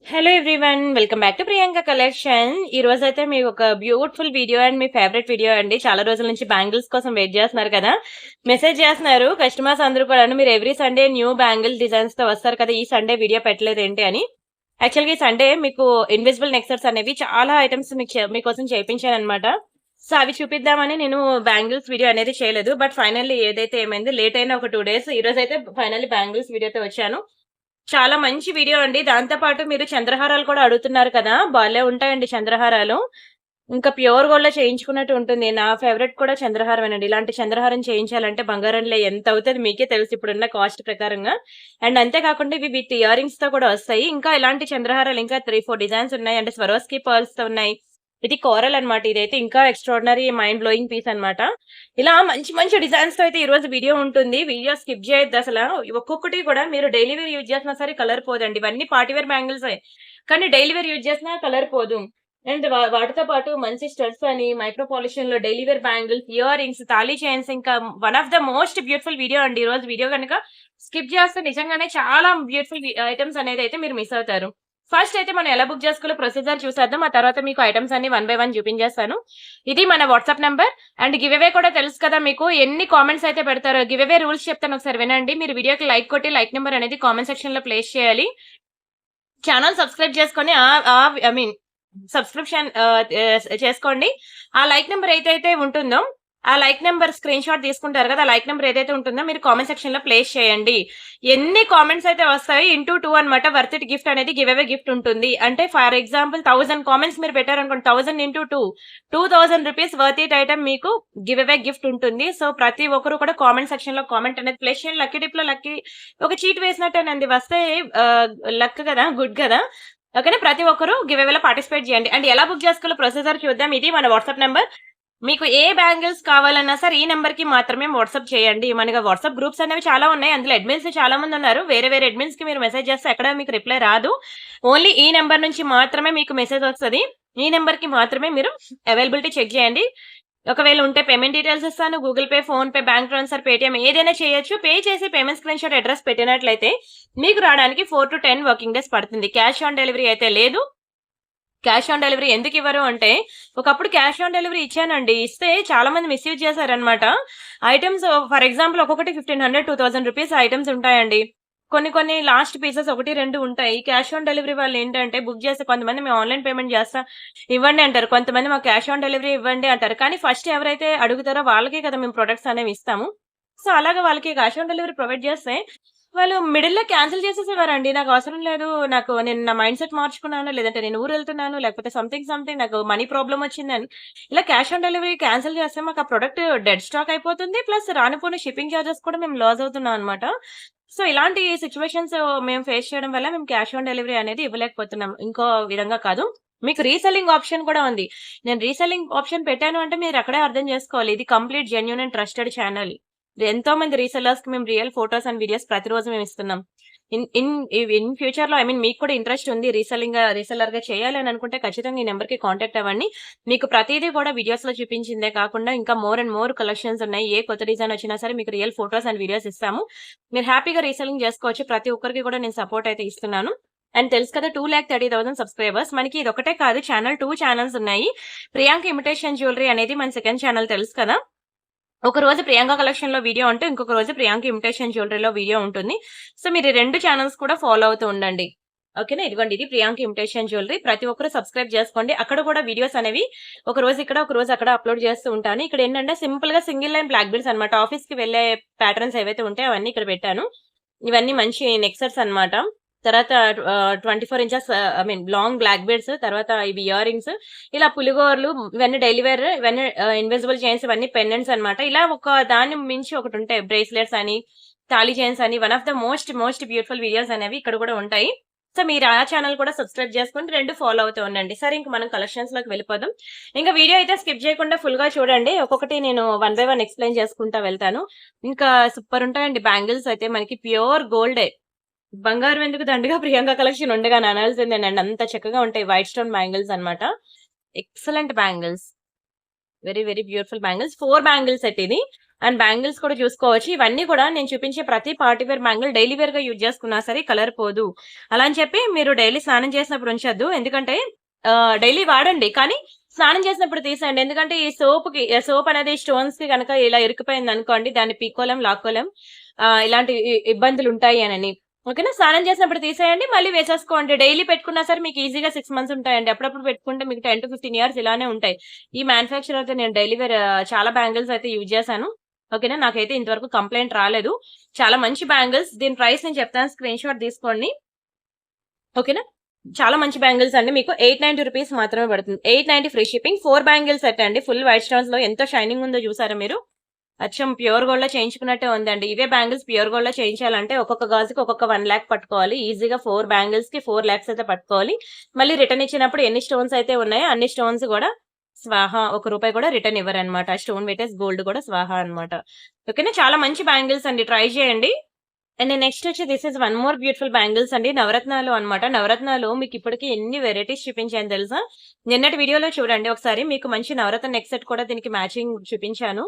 Hello everyone welcome back to Priyanka collection. ఈ రోజు అయితే మీకు ఒక beautiful video and me favourite video అండి. చాలా రోజుల నుంచి బ్యాంగిల్స్ కోసం వెయిట్ చేస్తున్నారు కదా, మెసేజ్ చేస్తున్నారు కస్టమర్స్ అందరూ కూడా. మీరు every Sunday new bangle designs తో వస్తారు కదా, ఈ సండే వీడియో పెట్టలేదు ఏంటి అని. యాక్చువల్గా ఈ సండే మీకు ఇన్విజిబుల్ నెక్సర్స్ అనేవి చాలా ఐటమ్స్ మీకోసం చేయించాను అనమాట. సో అవి చూపిద్దామని నేను బ్యాంగిల్స్ వీడియో అనేది చేయలేదు. బట్ ఫైనల్లీ ఏదైతే ఏమైంది, లేట్ అయిన ఒక 2 days ఈ రోజు అయితే ఫైనల్లీ బ్యాంగిల్స్ వీడియోతో వచ్చాను. చాలా మంచి వీడియో అండి. దాంతో పాటు మీరు చంద్రహారాలు కూడా అడుగుతున్నారు కదా, భలే ఉంటాయండి చంద్రహారాలు. ఇంకా ప్యూర్ గోల్డ్ లో చేయించుకున్నట్టు ఉంటుంది. నా ఫేవరెట్ కూడా చంద్రహారం అండి. ఇలాంటి చంద్రహారం చేయించాలంటే బంగారంలో ఎంత అవుతుంది మీకే తెలుసు ఇప్పుడున్న కాస్ట్ ప్రకారంగా. అండ్ అంతేకాకుండా ఇవి విత్ ఇయర్ రింగ్స్ తో కూడా వస్తాయి. ఇంకా ఇలాంటి చంద్రహారాలు ఇంకా 3-4 డిజైన్స్ ఉన్నాయి. అంటే స్వరోస్కి పర్ల్స్ తో ఉన్నాయి. ఇది కోరల్ అనమాట. ఇదైతే ఇంకా ఎక్స్ట్రాడినరీ మైండ్ బ్లోయింగ్ పీస్ అనమాట. ఇలా మంచి మంచి డిజైన్స్ తో అయితే ఈ రోజు వీడియో ఉంటుంది. వీడియో స్కిప్ చేయొద్దు అసలు. ఒక్కొక్కటి కూడా మీరు డైలీ వేర్ యూజ్ చేసినా సరే కలర్ పోదండి. ఇవన్నీ పార్టీవేర్ బ్యాంగిల్స్, కానీ డైలీ వేర్ యూజ్ చేసినా కలర్ పోదు. అండ్ వాటితో పాటు మంచి స్టడ్స్ అని, మైక్రో పాలిషన్ లో daily wear bangles, ear rings, thali chains, ఇంకా one of the most beautiful video అండి. ఈ రోజు వీడియో కనుక స్కిప్ చేస్తే నిజంగానే చాలా బ్యూటిఫుల్ ఐటమ్స్ అనేది అయితే మీరు మిస్ అవుతారు. ఫస్ట్ అయితే మనం ఎలా బుక్ చేసుకోవాలో ప్రొసీజర్ చూసేద్దాం. ఆ తర్వాత మీకు ఐటమ్స్ అన్ని 1 by 1 చూపించేస్తాను. ఇది మన WhatsApp number. And give away కూడా తెలుసు కదా మీకు. ఎన్ని కామెంట్స్ అయితే పెడతారో, గివ్ అవే రూల్స్ చెప్తాను ఒకసారి వినండి. మీరు వీడియోకి లైక్ కొట్టి లైక్ నెంబర్ అనేది కామెంట్ సెక్షన్ లో ప్లేస్ చేయాలి. ఛానల్ సబ్స్క్రైబ్ చేసుకొని ఐ మీన్ సబ్స్క్రిప్షన్ చేసుకోండి. ఆ లైక్ నెంబర్ ఏదైతే ఉంటుందో, ఆ లైక్ నెంబర్ స్క్రీన్ షాట్ తీసుకుంటారు కదా, ఆ లైక్ నెంబర్ ఏదైతే ఉంటుందో మీరు కామెంట్ సెక్షన్ లో ప్లేస్ చేయండి. ఎన్ని కామెంట్స్ అయితే వస్తాయి ఇంటూ 2 అనమాట. వర్త్ ఇట్ గిఫ్ట్ అనేది గివ్ అవే గిఫ్ట్ ఉంటుంది. అంటే ఫర్ ఎగ్జాంపుల్ 1000 కామెంట్స్ మీరు పెట్టారనుకోండి, 1000 into 2, 2000 rupees worth it item మీకు గివ్ అవే గిఫ్ట్ ఉంటుంది. సో ప్రతి ఒక్కరు కూడా కామెంట్ సెక్షన్ లో కామెంట్ అనేది ప్లేస్ చేయండి. లక్కీ డిప్ లో లక్కీ ఒక చీట్ వేసినట్టేనండి. వస్తే లక్ కదా, గుడ్ కదా. ఓకేనా, ప్రతి ఒక్కరు గివ్ అవేలో పార్టిసిపేట్ చేయండి. అండ్ ఎలా బుక్ చేసుకోవాలో ప్రొసీజర్ చూద్దాం. ఇది మన వాట్సాప్ నెంబర్. మీకు ఏ బ్యాంగిల్స్ కావాలన్నా సరే ఈ నెంబర్ కి మాత్రమే వాట్సాప్ చేయండి. మనకి వాట్సాప్ గ్రూప్స్ అనేవి చాలా ఉన్నాయి. అందులో అడ్మిన్స్ చాలా మంది ఉన్నారు. వేరే వేరే అడ్మిన్స్ కి మీరు మెసేజ్ చేస్తే ఎక్కడ మీకు రిప్లై రాదు. ఓన్లీ ఈ నెంబర్ నుంచి మాత్రమే మీకు మెసేజ్ వస్తుంది. ఈ నెంబర్ కి మాత్రమే మీరు అవైలబిలిటీ చెక్ చేయండి. ఒకవేళ ఉంటే పేమెంట్ డీటెయిల్స్ ఇస్తాను. Google pay, phone pay, bank transfer, Paytm ఏదైనా చేయొచ్చు. పే చేసి పేమెంట్ స్క్రీన్ షాట్ అడ్రస్ పెట్టినట్లయితే మీకు రావడానికి 4 to 10 వర్కింగ్ డేస్ పడుతుంది. క్యాష్ ఆన్ డెలివరీ అయితే లేదు. క్యాష్ ఆన్ డెలివరీ ఎందుకు ఇవ్వరు అంటే, ఒకప్పుడు క్యాష్ ఆన్ డెలివరీ ఇచ్చానండి. ఇస్తే చాలా మంది మిస్యూజ్ చేశారనమాట. ఐటమ్స్ ఫర్ ఎగ్జాంపుల్ ఒక్కొక్కటి 1500-2000 రూపీస్ ఐటమ్స్ ఉంటాయండి. కొన్ని కొన్ని లాస్ట్ పీసెస్ 1-2 ఉంటాయి. క్యాష్ ఆన్ డెలివరీ వాళ్ళు ఏంటంటే బుక్ చేస్తే కొంతమంది మేము ఆన్లైన్ పేమెంట్ చేస్తా ఇవ్వండి అంటారు, కొంతమంది మాకు క్యాష్ ఆన్ డెలివరీ ఇవ్వండి అంటారు. కానీ ఫస్ట్ ఎవరైతే అడుగుతారో వాళ్ళకే కదా మేము ప్రొడక్ట్స్ అనేవి ఇస్తాము. సో అలాగే వాళ్ళకి క్యాష్ ఆన్ డెలివరీ ప్రొవైడ్ చేస్తే వాళ్ళు మిడిల్ లో క్యాన్సిల్ చేసేసేవారండి. నాకు అవసరం లేదు, నేను నా మైండ్ సెట్ మార్చుకున్నాను, లేదంటే నేను ఊరు వెళ్తున్నాను, లేకపోతే సంథింగ్ నాకు మనీ ప్రాబ్లం వచ్చిందని ఇలా క్యాష్ ఆన్ డెలివరీ క్యాన్సిల్ చేస్తే మాకు ఆ ప్రొడక్ట్ డెడ్ స్టాక్ అయిపోతుంది. ప్లస్ రానిపోయిన షిప్పింగ్ చార్జెస్ కూడా మేము లాస్ అవుతున్నాం అనమాట. సో ఇలాంటి సిచ్యువేషన్స్ మేము ఫేస్ చేయడం వల్ల మేము క్యాష్ ఆన్ డెలివరీ అనేది ఇవ్వలేకపోతున్నాం. ఇంకో విధంగా కాదు, మీకు రీసెల్లింగ్ ఆప్షన్ కూడా ఉంది. నేను రీసెల్లింగ్ ఆప్షన్ పెట్టాను అంటే మీరు అక్కడే అర్థం చేసుకోవాలి, ఇది complete genuine and trusted channel. ఎంతో మంది రీసెల్లర్స్ కి మేము రియల్ ఫోటోస్ అండ్ వీడియోస్ ప్రతిరోజు మేము ఇస్తున్నాం. ఇన్ ఫ్యూచర్ లో మీకు కూడా ఇంట్రెస్ట్ ఉంది రీసెల్లర్ గా చేయాలి అని అనుకుంటే ఖచ్చితంగా ఈ నెంబర్ కి కాంటాక్ట్ అవ్వండి. మీకు ప్రతిదీ కూడా వీడియోస్ లో చూపించిందే కాకుండా ఇంకా మోర్ అండ్ మోర్ కలెక్షన్స్ ఉన్నాయి. ఏ కొత్త డిజైన్ వచ్చినా సరే మీకు రియల్ ఫోటోస్ అండ్ వీడియోస్ ఇస్తాము. మీరు హ్యాపీగా రీసెల్లింగ్ చేసుకోవచ్చు. ప్రతి ఒక్కరికి కూడా నేను సపోర్ట్ అయితే ఇస్తున్నాను. అండ్ తెలుసు కదా, 2,30,000 సబ్స్క్రైబర్స్. మనకి ఇది ఒకటే కాదు, 2 ఛానల్స్ ఉన్నాయి. ప్రియాంక ఇమిటేషన్ జ్యువెలరీ అనేది మన సెకండ్ ఛానల్, తెలుసు కదా. ఒక రోజు ప్రియాంక కలెక్షన్ లో వీడియో ఉంటే ఇంకొక రోజు ప్రియాంక ఇమిటేషన్ జ్యువెలరీలో వీడియో ఉంటుంది. సో మీరు 2 ఛానల్స్ కూడా ఫాలో అవుతూ ఉండండి. ఓకేనా, ఇదిగోండి ఇది ప్రియాంక ఇమిటేషన్ జ్యువెలరీ. ప్రతి ఒక్కరు సబ్స్క్రైబ్ చేసుకోండి. అక్కడ కూడా వీడియోస్ అనేవి ఒక రోజు ఇక్కడ ఒక రోజు అక్కడ అప్లోడ్ చేస్తూ ఉంటాను. ఇక్కడ ఏంటంటే సింపుల్ గా సింగిల్ లైన్ బ్లాక్ బీడ్స్ అనమాట. ఆఫీస్ కి వెళ్లే ప్యాటర్న్స్ ఏవైతే ఉంటాయో అవన్నీ ఇక్కడ పెట్టాను. ఇవన్నీ మంచి నెక్సర్స్ అనమాట. తర్వాత 24 ఇంచెస్ లాంగ్ బ్లాక్ బీడ్స్, తర్వాత ఇవి ఇయర్ రింగ్స్, ఇలా పులిగోర్లు, ఇవన్నీ డైలీ వేర్, ఇవన్నీ ఇన్విజిబుల్ చైన్స్, ఇవన్నీ పెండెంట్స్ అనమాట. ఇలా ఒక దాన్ని మించి ఒకటి ఉంటాయి. బ్రేస్లెట్స్ అని, తాళీ చైన్స్ అని, one of the most beautiful videos అనేవి ఇక్కడ కూడా ఉంటాయి. సో మీరు ఆ ఛానల్ కూడా సబ్స్క్రైబ్ చేసుకుని 2 ఫాలో అవుతూ ఉండండి. సరే, ఇంక మనం కలెక్షన్స్ లోకి వెళ్ళిపోదాం. ఇంకా వీడియో అయితే స్కిప్ చేయకుండా ఫుల్ గా చూడండి. ఒక్కొక్కటి నేను 1 by 1 ఎక్స్ప్లెయిన్ చేసుకుంటా వెళ్తాను. ఇంకా సూపర్ ఉంటాయండి బ్యాంగిల్స్ అయితే. మనకి ప్యూర్ గోల్డే, బంగారం ఎందుకు దండగా ప్రియాంక కలెక్షన్ ఉండగా అనాల్సిందేనండి. అంత చక్కగా ఉంటాయి. వైట్ స్టోన్ బ్యాంగిల్స్ అనమాట. Excellent bangles, very beautiful bangles. 4 bangles set ఇది. అండ్ బ్యాంగిల్స్ కూడా చూసుకోవచ్చు. ఇవన్నీ కూడా నేను చూపించే ప్రతి party wear bangle daily wear గా యూజ్ చేసుకున్నా సరే కలర్ పోదు. అలా అని చెప్పి మీరు డైలీ స్నానం చేసినప్పుడు ఉంచొద్దు. ఎందుకంటే డైలీ వాడండి, కానీ స్నానం చేసినప్పుడు తీసేయండి. ఎందుకంటే ఈ సోప్ అనేది స్టోన్స్ కి కనుక ఇలా ఇరుక్కుపోయింది అనుకోండి, దాన్ని పీక్కోలేం, లాక్కోలేం, ఇలాంటి ఇబ్బందులు ఉంటాయి అని. ఓకేనా? స్నానం చేసినప్పుడు తీసేయండి, మళ్ళీ వేసేసుకోండి. డైలీ పెట్టుకున్నా సరే మీకు ఈజీగా 6 months ఉంటాయండి. అప్పుడప్పుడు పెట్టుకుంటే మీకు 10 to 15 years ఇలానే ఉంటాయి. ఈ మ్యానుఫ్యాక్చర్ అయితే నేను డైలీ వేర్ చాలా బ్యాంగిల్స్ అయితే యూజ్ చేశాను. ఓకేనా? నాకైతే ఇంతవరకు కంప్లైంట్ రాలేదు. చాలా మంచి బ్యాంగిల్స్. దీని ప్రైస్ నేను చెప్తాను, స్క్రీన్ షాట్ తీసుకోండి. ఓకేనా? చాలా మంచి బ్యాంగిల్స్ అండి. మీకు 890 రూపీస్ మాత్రమే పడుతుంది. 890 ఫ్రీ షిప్పింగ్. 4 బ్యాంగిల్స్ సెట్ అండి. ఫుల్ వైట్ స్టోన్స్ లో ఎంత షైనింగ్ ఉందో చూసారా మీరు? అచ్చం ప్యూర్ గోల్డ్ లో చేయించుకున్నట్టే ఉందండి. ఇవే బ్యాంగిల్స్ ప్యూర్ గోల్డ్ లో చేయించాలంటే ఒక్కొక్క గాజుకి ఒక్కొక్క 1 lakh పట్టుకోవాలి. ఈజీగా 4 బ్యాంగిల్స్ కి 4 lakhs అయితే పట్టుకోవాలి. మళ్ళీ రిటర్న్ ఇచ్చినప్పుడు ఎన్ని స్టోన్స్ అయితే ఉన్నాయో అన్ని స్టోన్స్ కూడా స్వాహా. ₹1 కూడా రిటర్న్ ఇవ్వరనమాట. స్టోన్ వెయిటేజ్ గోల్డ్ కూడా స్వాహా అనమాట. ఓకేనా? చాలా మంచి బ్యాంగిల్స్ అండి, ట్రై చేయండి. అండ్ నెక్స్ట్ వచ్చి this is one more beautiful bangles అండి. నవరత్నాలు అనమాట. నవరత్నాలు మీకు ఇప్పటికి ఎన్ని వెరైటీస్ చూపించాను తెలుసా? నిన్నటి వీడియోలో చూడండి ఒకసారి, మీకు మంచి నవరత్న నెక్ సెట్ కూడా దీనికి మ్యాచింగ్ చూపించాను.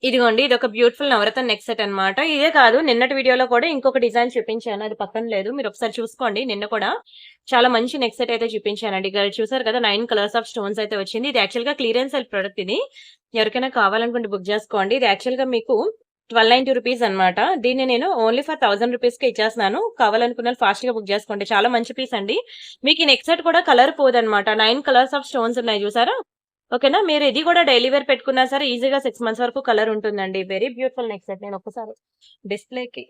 ఇదిగోండి, ఇది ఒక బ్యూటిఫుల్ నవరత్న నెక్ సెట్ అనమాట. ఇదే కాదు, నిన్నటి వీడియోలో కూడా ఇంకొక డిజైన్ చూపించాను, అది పక్కన లేదు, మీరు ఒకసారి చూసుకోండి. నిన్న కూడా చాలా మంచి నెక్ సెట్ అయితే చూపించానండి. ఇక్కడ చూసారు కదా, 9 కలర్స్ ఆఫ్ స్టోన్స్ అయితే వచ్చింది. ఇది యాక్చువల్ గా క్లియరెన్స్ సెల్ ప్రొడక్ట్. ఇది ఎవరికైనా కావాలనుకుంటే బుక్ చేసుకోండి. ఇది యాక్చువల్ గా మీకు 1290 రూపీస్ అనమాట. దీన్ని నేను ఓన్లీ ఫర్ 1000 రూపీస్ కి ఇచ్చేస్తున్నాను. కావాలనుకున్న ఫాస్ట్ గా బుక్ చేసుకోండి. చాలా మంచి పీస్ అండి. మీకు ఈ నెక్ సెట్ కూడా కలర్ పోదనమాట. 9 కలర్స్ ఆఫ్ స్టోన్స్ ఉన్నాయి చూసారా? ఓకేనా? మీరు ఇది కూడా డైలీ వేర్ పెట్టుకున్నా సరే ఈజీగా 6 months వరకు కలర్ ఉంటుందండి. Very beautiful neck set. నేను ఒక్కసారి డిస్ప్లేకి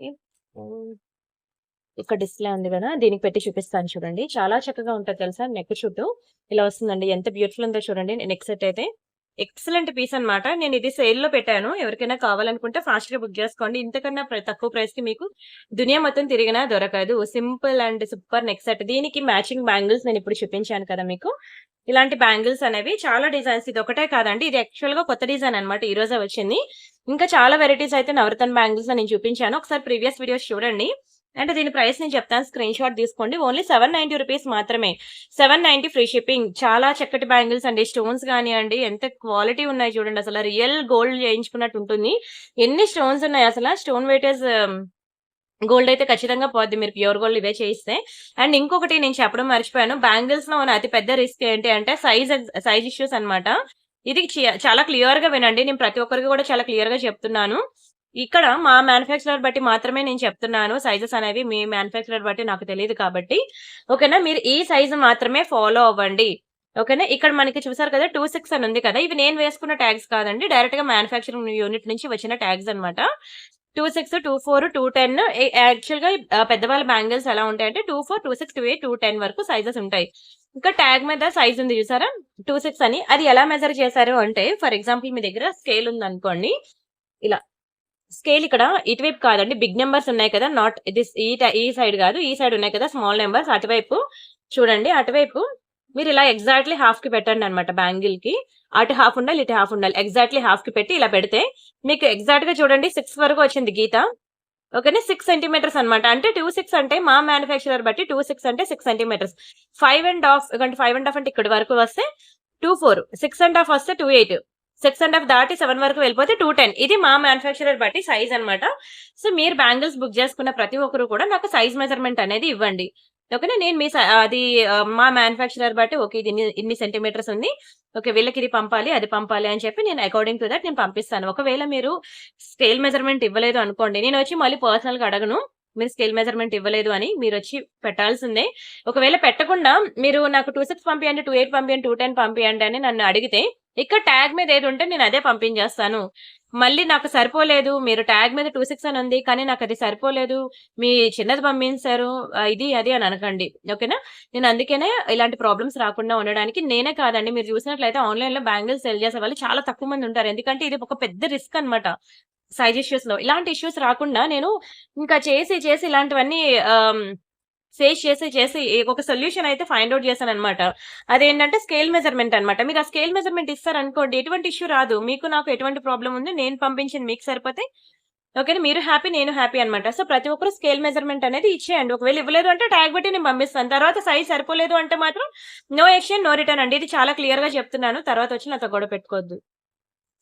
ఇక్కడ డిస్ప్లే ఉంది కదా, దీనికి పెట్టి చూపిస్తాను చూడండి. చాలా చక్కగా ఉంటుంది తెలుసా? నెక్ చుట్టూ ఇలా వస్తుందండి. ఎంత బ్యూటిఫుల్ ఉందో చూడండి. నెక్ సెట్ అయితే ఎక్సలెంట్ పీస్ అనమాట. నేను ఇది సేల్ లో పెట్టాను. ఎవరికైనా కావాలనుకుంటే ఫాస్ట్ గా బుక్ చేసుకోండి. ఇంతకన్నా తక్కువ ప్రైస్ కి మీకు దునియా మొత్తం తిరిగినా దొరకదు. Simple and super neck set. దీనికి మ్యాచింగ్ బ్యాంగిల్స్ నేను ఇప్పుడు చూపించాను కదా మీకు. ఇలాంటి బ్యాంగిల్స్ అనేవి చాలా డిజైన్స్, ఇది ఒకటే కాదండి, ఇది యాక్చువల్ గా కొత్త డిజైన్ అనమాట. ఈ రోజే వచ్చింది. ఇంకా చాలా వెరైటీస్ అయితే నవరత్న బ్యాంగిల్స్ నేను చూపించాను. ఒకసారి ప్రీవియస్ వీడియోస్ చూడండి. అంటే దీని ప్రైస్ నేను చెప్తాను, స్క్రీన్ షాట్ తీసుకోండి. ఓన్లీ 790 రూపీస్ మాత్రమే. 790 ఫ్రీ షిప్పింగ్. చాలా చక్కటి బ్యాంగిల్స్ అండి. స్టోన్స్ కానివ్వండి, ఎంత క్వాలిటీ ఉన్నాయి చూడండి. అసలు రియల్ గోల్డ్ చేయించుకున్నట్టు ఉంటుంది. ఎన్ని స్టోన్స్ ఉన్నాయి అసలు. స్టోన్ వెయిటేజ్ గోల్డ్ అయితే ఖచ్చితంగా పోద్ది మీరు ప్యూర్ గోల్డ్ ఇవే చేయిస్తే. అండ్ ఇంకొకటి నేను చెప్పడం మర్చిపోయాను, బ్యాంగిల్స్ లో ఉన్న అతి పెద్ద రిస్క్ ఏంటి అంటే సైజ్ ఇష్యూస్ అనమాట. ఇది చాలా క్లియర్ గా వినండి. నేను ప్రతి ఒక్కరికి కూడా చాలా క్లియర్ గా చెప్తున్నాను. ఇక్కడ మా మ్యానుఫ్యాక్చరర్ బట్టి మాత్రమే నేను చెప్తున్నాను. సైజెస్ అనేవి మీ మ్యానుఫ్యాక్చరర్ బట్టి నాకు తెలియదు కాబట్టి. ఓకేనా? మీరు ఈ సైజ్ మాత్రమే ఫాలో అవ్వండి. ఓకేనా? ఇక్కడ మనకి చూసారు కదా 26 అని ఉంది కదా, ఇవి నేను వేసుకున్న ట్యాగ్స్ కాదండి, డైరెక్ట్ గా మ్యానుఫ్యాక్చరింగ్ యూనిట్ నుంచి వచ్చిన ట్యాగ్స్ అనమాట. 26, 24, 210. యాక్చువల్ గా పెద్దవాళ్ళ బ్యాంగిల్స్ ఎలా ఉంటాయంటే 24, 26, 28, 210 వరకు సైజెస్ ఉంటాయి. ఇంకా ట్యాగ్ మీద సైజ్ ఉంది చూసారా 26 అని. అది ఎలా మెజర్ చేశారు అంటే, ఫర్ ఎగ్జాంపుల్ మీ దగ్గర స్కేల్ ఉంది అనుకోండి. ఇలా స్కేల్ ఇక్కడ ఇటువైపు కాదండి, బిగ్ నెంబర్స్ ఉన్నాయి కదా, నాట్ దిస్ ఈ సైడ్ కాదు, ఈ సైడ్ ఉన్నాయి కదా స్మాల్ నెంబర్స్, అటువైపు చూడండి. అటువైపు మీరు ఇలా ఎగ్జాక్ట్లీ హాఫ్ కి పెట్టండి అనమాట. బ్యాంగిల్ కి అటు హాఫ్ ఉండాలి, ఇటు హాఫ్ ఉండాలి. ఎగ్జాక్ట్లీ హాఫ్ కి పెట్టి ఇలా పెడితే మీకు ఎగ్జాక్ట్ గా చూడండి 6 వరకు వచ్చింది గీత. ఓకేనా? 6 సెంటీమీటర్స్ అనమాట. అంటే 26 అంటే మా మ్యానుఫ్యాక్చరర్ బట్టి 26 అంటే 6 సెంటీమీటర్స్. 5.5 అంటే ఇక్కడ వరకు వస్తే 24, 6.5 వస్తే 28, 6.5 దాటి 7 వరకు వెళ్ళిపోతే 210. ఇది మా మ్యానుఫ్యాక్చరర్ బట్టి సైజ్ అనమాట. సో మీరు బ్యాంగిల్స్ బుక్ చేసుకున్న ప్రతి ఒక్కరు కూడా నాకు సైజ్ మెజర్మెంట్ అనేది ఇవ్వండి. ఓకేనా? నేను మీ అది మా మ్యానుఫ్యాక్చరర్ బట్టి ఓకే ఇది ఇన్ని సెంటీమీటర్స్ ఉంది, ఓకే వీళ్ళకి ఇది పంపాలి, అది పంపాలి అని చెప్పి నేను అకార్డింగ్ టు దట్ నేను పంపిస్తాను. ఒకవేళ మీరు స్కేల్ మెజర్మెంట్ ఇవ్వలేదు అనుకోండి, నేను వచ్చి మళ్ళీ పర్సనల్ గా అడగను. మీరు స్కేల్ మెజర్మెంట్ ఇవ్వలేదు అని మీరు వచ్చి పెట్టాల్సిందే. ఒకవేళ పెట్టకుండా మీరు నాకు 26 పంపియండి, 28 పంపియండి, 210 పంపియండి అని నన్ను అడిగితే ఇక్కడ ట్యాగ్ మీద ఏది ఉంటే నేను అదే పంపించేస్తాను. మళ్ళీ నాకు సరిపోలేదు, మీరు ట్యాగ్ మీద 26 అని ఉంది కానీ నాకు అది సరిపోలేదు, మీ చిన్నది పంపించారు, ఇది అది అని అనకండి. ఓకేనా? నేను అందుకనే ఇలాంటి ప్రాబ్లమ్స్ రాకుండా ఉండడానికి, నేనే కాదండి మీరు చూసినట్లయితే ఆన్లైన్ లో బ్యాంగిల్స్ సెల్ చేసే వాళ్ళు చాలా తక్కువ మంది ఉంటారు. ఎందుకంటే ఇది ఒక పెద్ద రిస్క్ అనమాట. సైజ్ ఇష్యూస్ లో ఇలాంటి ఇష్యూస్ రాకుండా నేను ఇంకా చేసి ఇలాంటివన్నీ ఫేస్ చేసి ఒక సొల్యూషన్ అయితే ఫైండ్ అవుట్ చేశాను అనమాట. అదేంటంటే స్కేల్ మెజర్మెంట్ అనమాట. మీరు ఆ స్కేల్ మెజర్మెంట్ ఇస్తారనుకోండి, ఎటువంటి ఇష్యూ రాదు. మీకు నాకు ఎటువంటి ప్రాబ్లం ఉంది, నేను పంపించింది మీకు సరిపోతే ఓకేనా, మీరు హ్యాపీ నేను హ్యాపీ అనమాట. సో ప్రతి ఒక్కరు స్కేల్ మెజర్మెంట్ అనేది ఇచ్చేయండి. ఒకవేళ ఇవ్వలేదు అంటే ట్యాగ్ బట్టి నేను పంపిస్తాను. తర్వాత సైజ్ సరిపోలేదు అంటే మాత్రం నో ఎక్స్చేంజ్ నో రిటర్న్ అండి. ఇది చాలా క్లియర్ గా చెప్తున్నాను. తర్వాత వచ్చి నాతో గొడవ పెట్టుకోవద్దు.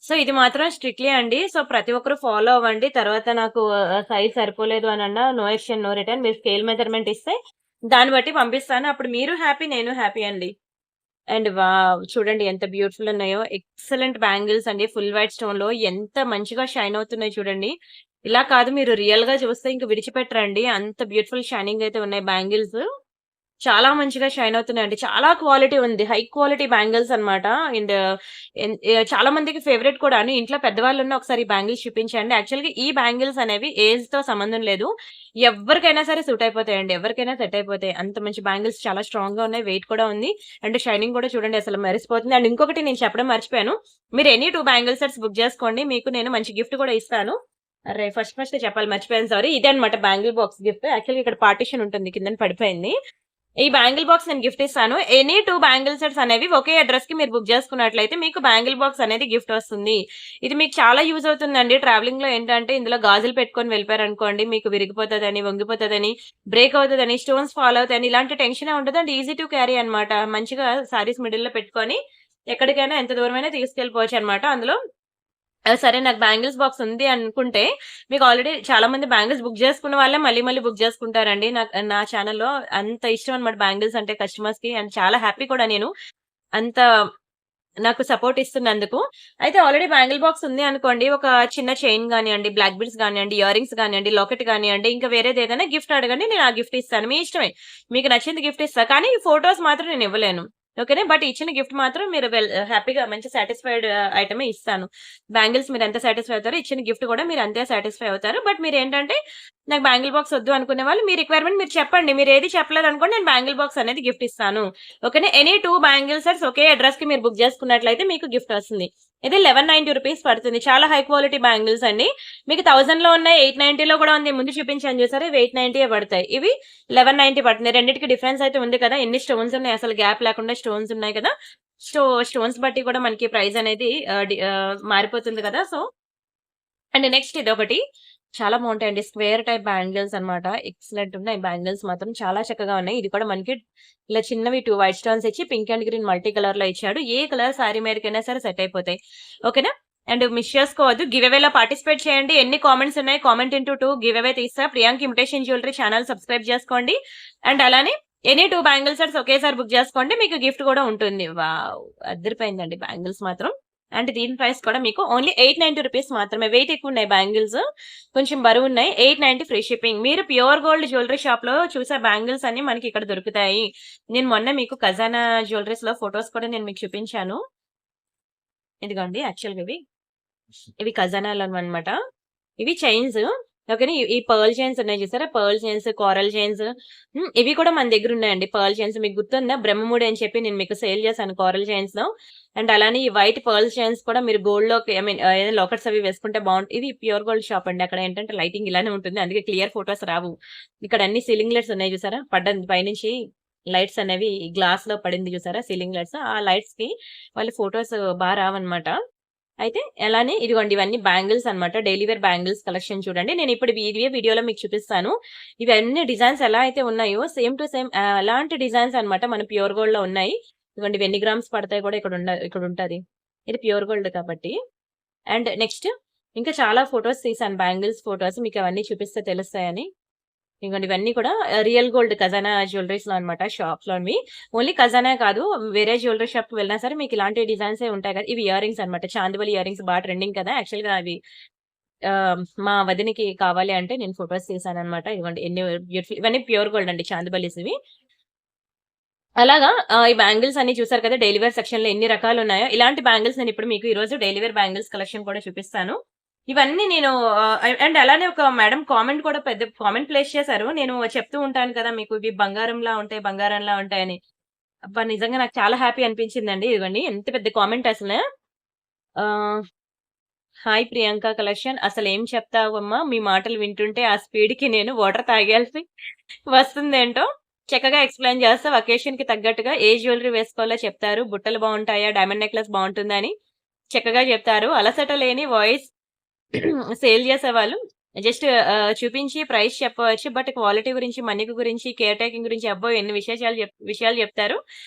సో, ఇది మాత్రం స్ట్రిక్ట్‌లీ అండి. సో, ప్రతి ఒక్కరు ఫాలో అవ్వండి. తర్వాత నాకు సైజ్ సరిపోలేదు అనన్నా నో ఎక్స్‌చేంజ్, నో రిటర్న్. మీరు స్కేల్ మెజర్‌మెంట్ ఇస్తే దాన్ని బట్టి పంపిస్తాను. అప్పుడు మీరు హ్యాపీ, నేను హ్యాపీ అండి. And wow! చూడండి ఎంత బ్యూటిఫుల్ ఉన్నాయో. ఎక్సలెంట్ బ్యాంగిల్స్ అండి. ఫుల్ వైట్ స్టోన్‌లో ఎంత మంచిగా షైన్ అవుతున్నాయి చూడండి. ఇలా కాదు మీరు రియల్‌గా చూస్తే ఇంక విడిచిపెట్టరండి. అంత బ్యూటిఫుల్ షైనింగ్ అయితే ఉన్నాయి బ్యాంగిల్స్. చాలా మంచిగా షైన్ అవుతున్నాయండి. చాలా క్వాలిటీ ఉంది. హై క్వాలిటీ బ్యాంగిల్స్ అన్నమాట. అండ్ చాలా మందికి ఫేవరెట్ కూడాను. ఇంట్లో పెద్దవాళ్ళున్న ఒకసారి ఈ బ్యాంగిల్స్ చూపించండి. యాక్చువల్‌గా ఈ బ్యాంగిల్స్ అనేవి ఏజ్‌తో సంబంధం లేదు. ఎవ్వరికైనా సరే సూట్ అయిపోతాయండి. ఎవరికైనా సెట్ అయిపోతాయి. అంత మంచి బ్యాంగిల్స్ చాలా స్ట్రాంగ్‌గా ఉన్నాయి. వెయిట్ కూడా ఉంది. అండ్ షైనింగ్ కూడా చూడండి అసలు మెరిసిపోతుంది. అండ్ ఇంకొకటి నేను చెప్పడం మర్చిపోయాను. మీరు ఎనీ 2 బ్యాంగిల్ సెట్స్ బుక్ చేసుకోండి. మీకు నేను మంచి గిఫ్ట్ కూడా ఇస్తాను. అర్రే! ఫస్ట్ చెప్పాలి మర్చిపోయాను సారీ. ఇదే అన్నమాట బ్యాంగిల్ బాక్స్ గిఫ్ట్. యాక్చువల్‌గా ఇక్కడ పార్టిషన్ ఉంటుంది. కిందన పడిపోయింది. ఈ బ్యాంగిల్ బాక్స్ నేను గిఫ్ట్ ఇస్తాను. ఎనీ 2 బ్యాంగిల్ సెట్స్ అనేవి ఒకే అడ్రెస్‌కి మీరు బుక్ చేసుకున్నట్లయితే మీకు బ్యాంగిల్ బాక్స్ అనేది గిఫ్ట్ వస్తుంది. ఇది మీకు చాలా యూజ్ అవుతుందండి. ట్రావెలింగ్‌లో ఏంటంటే ఇందులో గాజులు పెట్టుకొని వెళ్ళిపోయారనుకోండి మీకు విరిగిపోతదని, వంగిపోతదని, బ్రేక్ అవుతదని, స్టోన్స్ ఫాల్ అవుతాయని ఇలాంటి టెన్షనే ఉండదు. అండ్ ఈజీ టు క్యారీ అన్నమాట. మంచిగా సారీస్ మిడిల్‌లో పెట్టుకొని ఎక్కడికైనా ఎంత దూరమైనా తీసుకెళ్ళిపోవచ్చన్నమాట. అందులో సరే నాకు బ్యాంగిల్స్ బాక్స్ ఉంది అనుకుంటే, మీకు ఆల్రెడీ చాలా మంది బ్యాంగిల్స్ బుక్ చేసుకున్న వాళ్ళే మళ్ళీ మళ్ళీ బుక్ చేసుకుంటారండి. నా ఛానెల్‌లో అంత ఇష్టం అన్నమాట బ్యాంగిల్స్ అంటే కస్టమర్స్‌కి. అండ్ చాలా హ్యాపీ కూడా నేను. అంత నాకు సపోర్ట్ ఇస్తున్నందుకు. అయితే ఆల్రెడీ బ్యాంగిల్ బాక్స్ ఉంది అనుకోండి, ఒక చిన్న చైన్ గానియండి, బ్లాక్ బీడ్స్ గానియండి, ఇయర్ రింగ్స్ గానియండి, లాకెట్ గానియండి, ఇంకా వేరేదేదైనా గిఫ్ట్ అడగండి. నేను ఆ గిఫ్ట్ ఇస్తాను. మీ ఇష్టమే. మీకు నచ్చింది గిఫ్ట్ ఇస్తా. కానీ ఫోటోస్ మాత్రం నేను ఇవ్వలేను. ఓకేనా? బట్ ఇచ్చిన గిఫ్ట్ మాత్రం మీరు హ్యాపీగా మంచి సాటిస్ఫైడ్ ఐటమే ఇస్తాను. బ్యాంగిల్స్ మీరెంత సాటిస్ఫై అవుతారో, ఇచ్చిన గిఫ్ట్ కూడా మీరు అంతే సాటిస్ఫై అవుతారు. బట్ మీరేంటంటే, నాకు బ్యాంగిల్ బాక్స్ వద్దు అనుకునే వాళ్ళు మీ రిక్వైర్మెంట్ మీరు చెప్పండి. మీరేది చెప్పలేదనుకోండి నేను బ్యాంగిల్ బాక్స్ అనేది గిఫ్ట్ ఇస్తాను. ఓకేనా? ఎనీ 2 బ్యాంగిల్ సెట్స్ ఒకే అడ్రెస్‌కి మీరు బుక్ చేసుకున్నట్లయితే మీకు గిఫ్ట్ వస్తుంది. ఇది ₹1190 పడుతుంది. చాలా హై క్వాలిటీ బ్యాంగిల్స్ అండి. మీకు 1000లో ఉన్నాయి, 890లో కూడా ఉంది. ముందు చూపించాను చూసారా? ఇవి 890 పడతాయి. ఇవి 1190 పడుతుంది. రెండిటికి డిఫరెన్స్ అయితే ఉంది కదా! ఎన్ని స్టోన్స్ ఉన్నాయి అసలు గ్యాప్ లేకుండా స్టోన్స్ ఉన్నాయి కదా! స్టోన్స్ బట్టి కూడా మనకి ప్రైస్ అనేది మారిపోతుంది కదా! సో అండ్ నెక్స్ట్ ఇదొకటి. చాలా బావుంటాయండి. స్క్వేర్ టైప్ బ్యాంగిల్స్ అన్నమాట. ఎక్సలెంట్ ఉన్నాయి బ్యాంగిల్స్ మాత్రం చాలా చక్కగా ఉన్నాయి. ఇది కూడా మనకి ఇలా చిన్నవి 2 వైట్ స్టోన్స్ ఇచ్చి పింక్ అండ్ గ్రీన్ మల్టీ కలర్‌లో ఇచ్చాడు. ఏ కలర్ సారీ మీదకైనా సరే సెట్ అయిపోతాయి. ఓకేనా? అండ్ మిస్ చేసుకోవద్దు. గివ్ అవేలో పార్టిసిపేట్ చేయండి. ఎన్ని కామెంట్స్ ఉన్నాయి కామెంట్ ఇంటూ 2 గివ్ అవే తీస్తా. Priyanka imitation jewellery channel subscribe చేసుకోండి. అండ్ అలానే ఎనీ 2 బ్యాంగిల్ సెట్స్ ఒకేసారి బుక్ చేసుకోండి. మీకు గిఫ్ట్ కూడా ఉంటుంది. వావ్! అదిరిపోయిందండి బ్యాంగిల్స్ మాత్రం. అంటే దీని ప్రైస్ కూడా మీకు ఓన్లీ ₹890 మాత్రమే. వెయిట్ ఎక్కువున్నాయి బ్యాంగిల్స్. కొంచెం బరువున్నాయి. 890 ఫ్రీ షిప్పింగ్. మీరు ప్యూర్ గోల్డ్ జ్యువెలరీ షాప్‌లో చూసే బ్యాంగిల్స్ అన్నీ మనకి ఇక్కడ దొరుకుతాయి. నేను మొన్న మీకు ఖజానా జ్యువెలరీస్‌లో ఫోటోస్ కూడా నేను మీకు చూపించాను. ఇదిగోండి యాక్చువల్‌గా ఇవి ఖజానాలవన్నమాట. ఇవి చైన్స్. ఓకేనా. ఈ పర్ల్ చైన్స్ ఉన్నాయి చూసారా? Pearl chains, coral chains. ఇవి కూడా మన దగ్గర ఉన్నాయండి. పర్ల్ చైన్స్ మీకు గుర్తుందా? బ్రహ్మముడి అని చెప్పి నేను మీకు సేల్ చేశాను కోరల్ చైన్స్‌లో. అండ్ అలానే ఈ వైట్ పర్ల్ చైన్స్ కూడా మీరు గోల్డ్‌లోకి ఐ మీన్ ఏదైనా లాకెట్స్ అవి వేసుకుంటే బావుంటాయి. ఇది ప్యూర్ గోల్డ్ షాప్ అండి. అక్కడ ఏంటంటే లైటింగ్ ఇలానే ఉంటుంది. అందుకే క్లియర్ ఫోటోస్ రావు. ఇక్కడ అన్ని సీలింగ్ లైట్స్ ఉన్నాయి చూసారా? పడ్డది పైనుంచి లైట్స్ అనేవి గ్లాస్‌లో పడింది చూసారా? Ceiling lights. ఆ లైట్స్‌కి వాళ్ళ ఫోటోస్ రావన్నమాట. అయితే అలానే ఇదిగోండి ఇవన్నీ బ్యాంగిల్స్ అన్నమాట. డైలీ వేర్ బ్యాంగిల్స్ కలెక్షన్ చూడండి. నేను ఇప్పుడు ఇదే వీడియోలో మీకు చూపిస్తాను. ఇవన్నీ డిజైన్స్ ఎలా అయితే ఉన్నాయో సేమ్ టు సేమ్ అలాంటి డిజైన్స్ అన్నమాట. మన ప్యూర్ గోల్డ్‌లో ఉన్నాయి. ఇదిగోండి ఇవి ఎన్ని గ్రామ్స్ పడతాయి కూడా ఇక్కడ ఉంటది. ఇది ప్యూర్ గోల్డ్ కాబట్టి. అండ్ నెక్స్ట్ ఇంకా చాలా ఫోటోస్ తీసాను బ్యాంగిల్స్ ఫోటోస్. మీకు అవన్నీ చూపిస్తే తెలుస్తాయని. ఇదిగోండి ఇవన్నీ కూడా రియల్ గోల్డ్ ఖజానా జ్యువెలరీస్‌లో అన్నమాట షాప్స్‌లోనివి. ఓన్లీ ఖజానా కాదు వేరే జ్యువెలరీ షాప్‌కి వెళ్ళినా సరే మీకు ఇలాంటి డిజైన్సే ఉంటాయి కదా! ఇవి ఇయర్ రింగ్స్ అన్నమాట. చాందివలి ఇయర్ రింగ్స్ బాగా ట్రెండింగ్ కదా! యాక్చువల్‌గా అవి మా వదినకి కావాలి అంటే నేను ఫోటోస్ తీసానన్నమాట. ఇదిగోండి ఎన్ని బ్యూటిఫుల్ ఇవన్నీ ప్యూర్ గోల్డ్ అండి చాందివలీస్ ఇవి. అలాగా ఈ బ్యాంగిల్స్ అన్ని చూసారు కదా! డైలీ వేర్ సెక్షన్‌లో ఎన్ని రకాలున్నాయో ఇలాంటి బ్యాంగిల్స్ నేను ఇప్పుడు మీకు ఈరోజు డైలీ వేర్ బ్యాంగిల్స్ కలెక్షన్ కూడా చూపిస్తాను. ఇవన్నీ నేను అండ్ అలానే ఒక మేడం కామెంట్ కూడా పెద్ద కామెంట్ ప్లేస్ చేశారు. నేను చెప్తూ ఉంటాను కదా! మీకు ఇవి బంగారంలా ఉంటాయి, బంగారంలా ఉంటాయని. అబ్బా! నిజంగా నాకు చాలా హ్యాపీ అనిపించిందండి. ఇదిగోండి ఎంత పెద్ద కామెంట్ అసల. ఆహ్, హాయ్ ప్రియాంక కలెక్షన్ అసలేం చెప్తావమ్మా! మీ మాటలు వింటుంటే ఆ స్పీడ్‌కి నేను వాటర్ తాగాల్సి వస్తుందేంటో. చక్కగా ఎక్స్‌ప్లెయిన్ చేస్తావు. అకేషన్‌కి తగ్గట్టుగా ఏ జ్యువెలరీ వేసుకోవాలో చెప్తారు. బుట్టలు బావుంటాయా? డైమండ్ నెక్లెస్ బావుంటుందా అని చక్కగా చెప్తారు. అలసట లేని వాయిస్ సేల్ చేసేవాళ్ళు జస్ట్ చూపించి ప్రైస్ చెప్పవచ్చు. బట్ క్వాలిటీ గురించి, మన్నిక గురించి, కేర్ టేకింగ్ గురించి అబ్బో! ఎన్ని విశేషాలు విషయాలు చెప్తారు.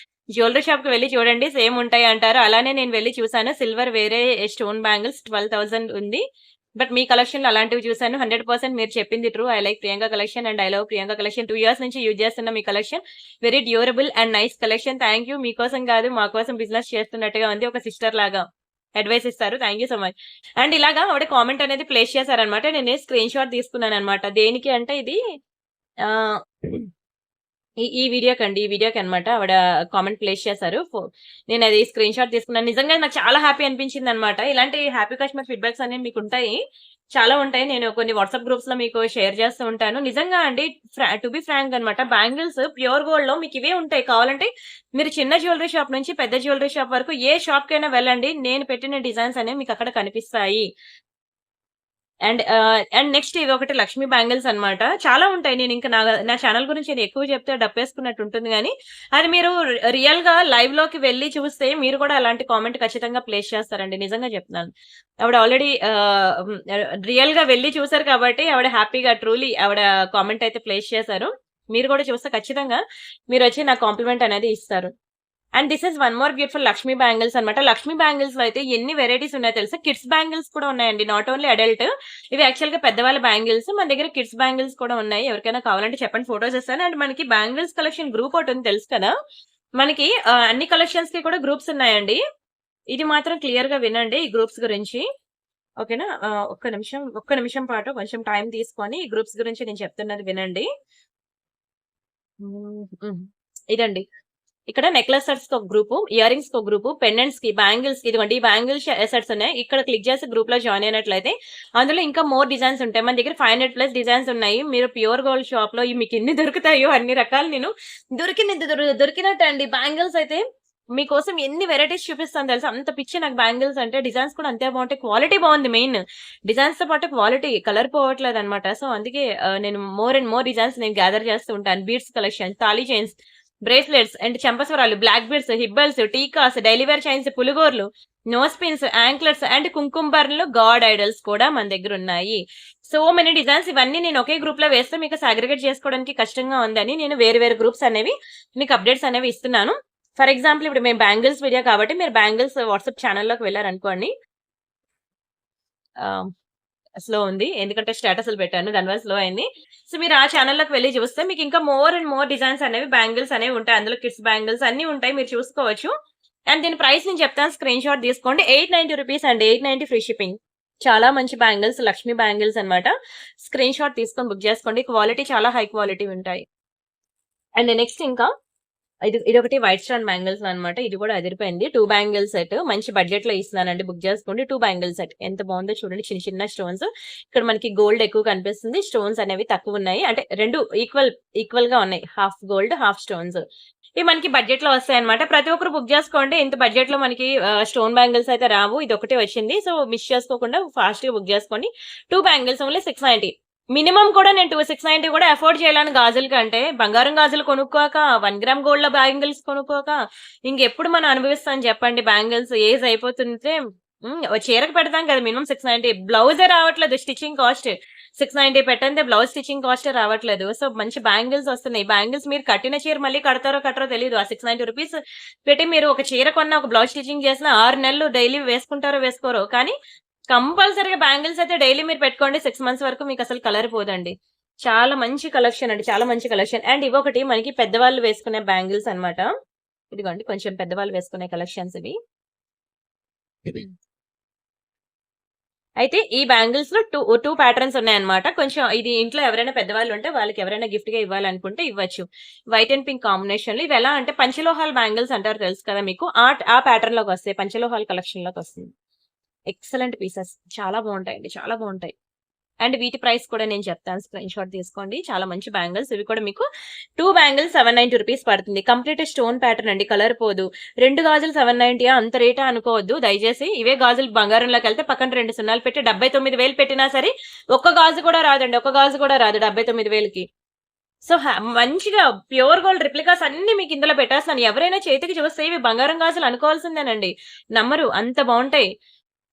జ్యువెలరీ షాప్‌కి వెళ్లి చూడండి సేమ్ ఉంటాయి అంటారు. అలానే నేను వెళ్లి చూసాను. సిల్వర్ వేరే స్టోన్ బ్యాంగిల్స్ 12,000 ఉంది. బట్ మీ కలెక్షన్‌లో అలాంటివి చూసాను. 100% మీరు చెప్పింది true. I like Priyanka collection and I love Priyanka collection. 2 years నుంచి యూజ్ చేస్తున్న మీ collection very durable and nice collection. Thank you. మీకోసం కాదు మా కోసం బిజినెస్ చేస్తున్నట్టుగా ఉంది. ఒక సిస్టర్ లాగా అడ్వైస్ ఇస్తారు. Thank you so much. And ఇలాగా ఆవిడ కామెంట్ అనేది ప్లేస్ చేశారనమాట. నేను స్క్రీన్ షాట్ తీసుకున్నాననమాట. దేనికి అంటే ఇది ఆహ్ ఈ వీడియోకండి. ఈ వీడియోకనమాట ఆవిడ కామెంట్ ప్లేస్ చేశారు. నేనది స్క్రీన్ షాట్ తీసుకున్నాను. నిజంగా నాకు చాలా హ్యాపీ అనిపించిందనమాట. ఇలాంటి హ్యాపీ కస్టమర్ ఫీడ్‌బ్యాక్స్ అనేవి మీకుంటాయి. చాలా ఉంటాయి. నేను కొన్ని వాట్సాప్ గ్రూప్స్‌లో మీకు షేర్ చేస్తూ ఉంటాను. నిజంగా అండి టు బి ఫ్రాంక్ అనమాట బ్యాంగిల్స్ ప్యూర్ గోల్డ్‌లో మీకివే ఉంటాయి. కావాలంటే మీరు చిన్న జ్యువెలరీ షాప్ నుంచి పెద్ద జ్యువెలరీ షాప్ వరకు ఏ షాప్‌కైనా వెళ్ళండి. నేను పెట్టిన డిజైన్స్ అనేవి మీకక్కడ కనిపిస్తాయి. అండ్ నెక్స్ట్ ఇదొకటి లక్ష్మీ బ్యాంగిల్స్ అన్నమాట. చాలా ఉంటాయి. నేనింక నా ఛానెల్ గురించి నేను ఎక్కువ చెప్తే డప్పేసుకున్నట్టు ఉంటుంది గానీ, అది మీరు రియల్‌గా లైవ్‌లోకి వెళ్లి చూస్తే మీరు కూడా అలాంటి కామెంట్ ఖచ్చితంగా ప్లేస్ చేస్తారండి. నిజంగా చెప్తున్నాను. ఆవిడ ఆల్రెడీ రియల్‌గా వెళ్లి చూసారు కాబట్టి ఆవిడ హ్యాపీగా ట్రూలీ ఆవిడ కామెంట్ అయితే ప్లేస్ చేశారు. మీరు కూడా చూస్తే ఖచ్చితంగా మీరొచ్చి నాకు కాంప్లిమెంట్ అనేది ఇస్తారు. And this is one more beautiful Lakshmi bangles అనమాట. లక్ష్మీ బ్యాంగిల్స్ లో అయితే ఎన్ని వెరైటీస్ ఉన్నాయో తెలుసా? కిడ్స్ బ్యాంగిల్స్ కూడా ఉన్నాయండి. Not only adult. ఇవి యాక్చువల్ గా పెద్దవాళ్ళ బ్యాంగిల్స్. మన దగ్గర కిడ్స్ బ్యాంగిల్స్ కూడా ఉన్నాయి. ఎవరికైనా కావాలంటే చెప్పండి, ఫోటోస్ ఇస్తాను. అండ్ మనకి బ్యాంగిల్స్ కలెక్షన్ గ్రూప్ ఒకటి ఉంది తెలుసు కదా. మనకి అన్ని కలెక్షన్స్ కి కూడా గ్రూప్స్ ఉన్నాయండి. ఇది మాత్రం క్లియర్ గా వినండి ఈ గ్రూప్స్ గురించి. ఓకేనా? ఒక్క నిమిషం పాటు కొంచెం టైం తీసుకొని ఈ గ్రూప్స్ గురించి నేను చెప్తున్నది వినండి. ఇదండి. ఇక్కడ నెక్లెస్ సెట్స్ కి ఒక గ్రూపు, ఇయర్ రింగ్స్ కి ఒక గ్రూపు, పెండెంట్స్ కి, బ్యాంగిల్స్ కి ఇదిగోండి ఈ బ్యాంగిల్స్ సెట్స్ ఉన్నాయి. ఇక్కడ క్లిక్ చేసి గ్రూప్ లో జాయిన్ అయినట్లయితే అందులో ఇంకా మోర్ డిజైన్స్ ఉంటాయి. మన దగ్గర 500+ డిజైన్స్ ఉన్నాయి. మీరు ప్యూర్ గోల్డ్ షాప్ లో మీకు ఎన్ని దొరుకుతాయో అన్ని రకాలు నేను దొరికినట్టు అండి. బ్యాంగిల్స్ అయితే మీకోసం ఎన్ని వెరైటీస్ చూపిస్తాను తెలుసా. అంత పిచ్చి నాకు బ్యాంగిల్స్ అంటే. డిజైన్స్ కూడా అంతే బాగుంటాయి. క్వాలిటీ బాగుంది. మెయిన్ డిజైన్స్ తో పాటు క్వాలిటీ, కలర్ పోవట్లేదు అనమాట. సో అందుకే నేను మోర్ అండ్ మోర్ డిజైన్స్ నేను గ్యాదర్ చేస్తూ ఉంటాను. Beads collection, thali chains, bracelets and చెంపస్వరాలు, బ్లాక్ బీడ్స్, హిబ్బల్స్, టీకాస్, డైలీ వేర్ చైన్స్, పులుగోర్లు, నోస్ పిన్స్, యాంక్లెట్స్ అండ్ కుంకుంబర్లు, గాడ్ ఐడల్స్ కూడా మన దగ్గర ఉన్నాయి. So many designs. ఇవన్నీ నేను ఒకే గ్రూప్ లో వేస్తే మీకు సాగ్రిగేట్ చేసుకోవడానికి కష్టంగా ఉందని నేను వేరు వేరు గ్రూప్స్ అనేవి మీకు అప్డేట్స్ అనేవి ఇస్తున్నాను. ఫర్ ఎగ్జాంపుల్ ఇప్పుడు మేము బ్యాంగిల్స్ వీడియో కాబట్టి మీరు బ్యాంగిల్స్ వాట్సాప్ ఛానల్లోకి వెళ్ళారనుకోండి. స్లో ఉంది ఎందుకంటే స్టేటస్లు పెట్టాను, దానివల్ల స్లో అయింది. సో మీరు ఆ ఛానల్లోకి వెళ్ళి చూస్తే మీకు ఇంకా మోర్ అండ్ మోర్ డిజైన్స్ అనేవి బ్యాంగిల్స్ అనేవి ఉంటాయి. అందులో కిడ్స్ బ్యాంగిల్స్ అన్ని ఉంటాయి, మీరు చూసుకోవచ్చు. అండ్ దీని ప్రైస్ నేను చెప్తాను, స్క్రీన్ షాట్ తీసుకోండి. 890 రూపీస్ అండి. 890 ఫ్రీ షిప్పింగ్. చాలా మంచి బ్యాంగిల్స్, లక్ష్మీ బ్యాంగిల్స్ అనమాట. స్క్రీన్ షాట్ తీసుకొని బుక్ చేసుకోండి. క్వాలిటీ చాలా హై క్వాలిటీ ఉంటాయి. అండ్ నెక్స్ట్ ఇంకా ఇదొకటి వైట్ స్టోన్ బ్యాంగిల్స్ అనమాట. ఇది కూడా అదిరిపోయింది. 2 బ్యాంగిల్ సెట్ మంచి బడ్జెట్ లో ఇస్తున్నానండి. బుక్ చేసుకోండి. 2 బ్యాంగిల్ సెట్ ఎంత బాగుందో చూడండి. చిన్న చిన్న స్టోన్స్. ఇక్కడ మనకి గోల్డ్ ఎక్కువ కనిపిస్తుంది, స్టోన్స్ అనేవి తక్కువ ఉన్నాయి. అంటే రెండు ఈక్వల్ గా ఉన్నాయి. Half gold, half stones. ఇవి మనకి బడ్జెట్ లో వస్తాయి అనమాట. ప్రతి ఒక్కరు బుక్ చేసుకోండి. ఇంత బడ్జెట్ లో మనకి స్టోన్ బ్యాంగిల్స్ అయితే రావు. ఇది ఒకటే వచ్చింది. సో మిస్ చేసుకోకుండా ఫాస్ట్ గా బుక్ చేసుకోండి. 2 బ్యాంగిల్స్ ఓన్లీ 690. మినిమం కూడా నేను 690 కూడా అఫోర్డ్ చేయాలని గాజుల కంటే బంగారం గాజులు కొనుక్కోక 1 గ్రామ్ గోల్డ్ బ్యాంగిల్స్ కొనుక్కోక ఇంకెప్పుడు మనం అనుభవిస్తాం చెప్పండి. బ్యాంగిల్స్ ఏజ్ అయిపోతుంటే చీరకు పెడతాం కదా మినిమం 690. బ్లౌజే రావట్లేదు, స్టిచ్చింగ్ కాస్ట్ 690 పెట్టంటే బ్లౌజ్ స్టిచ్చింగ్ కాస్ట్ రావట్లేదు. సో మంచి బ్యాంగిల్స్ వస్తున్నాయి. బ్యాంగిల్స్ మీరు కట్టిన చీర మళ్ళీ కడతారో కట్టరో తెలియదు. ఆ 690 రూపీస్ పెట్టి మీరు ఒక చీర కొన్న, ఒక బ్లౌజ్ స్టిచ్చింగ్ చేసిన 6 నెలలు డైలీ వేసుకుంటారో వేసుకోరో, కానీ కంపల్సరీగా బ్యాంగిల్స్ అయితే డైలీ మీరు పెట్టుకోండి. 6 మంత్స్ వరకు మీకు అసలు కలర్ పోదండి. చాలా మంచి కలెక్షన్ అండి, చాలా మంచి కలెక్షన్. అండ్ ఇవొకటి మనకి పెద్దవాళ్ళు వేసుకునే బ్యాంగిల్స్ అనమాట. ఇదిగోండి కొంచెం పెద్దవాళ్ళు వేసుకునే కలెక్షన్స్ ఇవి. అయితే ఈ బ్యాంగిల్స్ లో టూ ప్యాటర్న్స్ ఉన్నాయన్నమాట. కొంచెం ఇది ఇంట్లో ఎవరైనా పెద్దవాళ్ళు ఉంటే వాళ్ళకి ఎవరైనా గిఫ్ట్ గా ఇవ్వాలనుకుంటే ఇవ్వచ్చు. వైట్ అండ్ పింక్ కాంబినేషన్ లో. ఇవి ఎలా అంటే పంచలోహాల్ బ్యాంగిల్స్ అంటారు తెలుసు కదా మీకు. ఆ ప్యాటర్న్ లోకి వస్తాయి, పంచలోహాల్ కలెక్షన్ లోకి వస్తుంది. ఎక్సలెంట్ పీసెస్, చాలా బాగుంటాయండి, చాలా బాగుంటాయి. అండ్ వీటి ప్రైస్ కూడా నేను చెప్తాను, స్క్రీన్ షాట్ తీసుకోండి. చాలా మంచి బ్యాంగిల్స్. ఇవి కూడా మీకు 2 బ్యాంగిల్స్ 790 రూపీస్ పడుతుంది. కంప్లీట్ స్టోన్ ప్యాటర్న్ అండి, కలర్ పోదు. 2 గాజులు 790 అంత రేటా అనుకోవద్దు దయచేసి. ఇవే గాజులు బంగారంలోకి వెళ్తే పక్కన 2 సున్నాలు పెట్టి 79,000 పెట్టినా సరే ఒక్క గాజు కూడా రాదండి, ఒక్క గాజు కూడా రాదు 79,000కి. సో మంచిగా ప్యూర్ గోల్డ్ రిప్లికాస్ అన్ని మీకు ఇందులో పెట్టేస్తాను. ఎవరైనా చేతికి చూస్తే ఇవి బంగారం గాజులు అనుకోవాల్సిందేనండి, నమ్మరు, అంత బాగుంటాయి.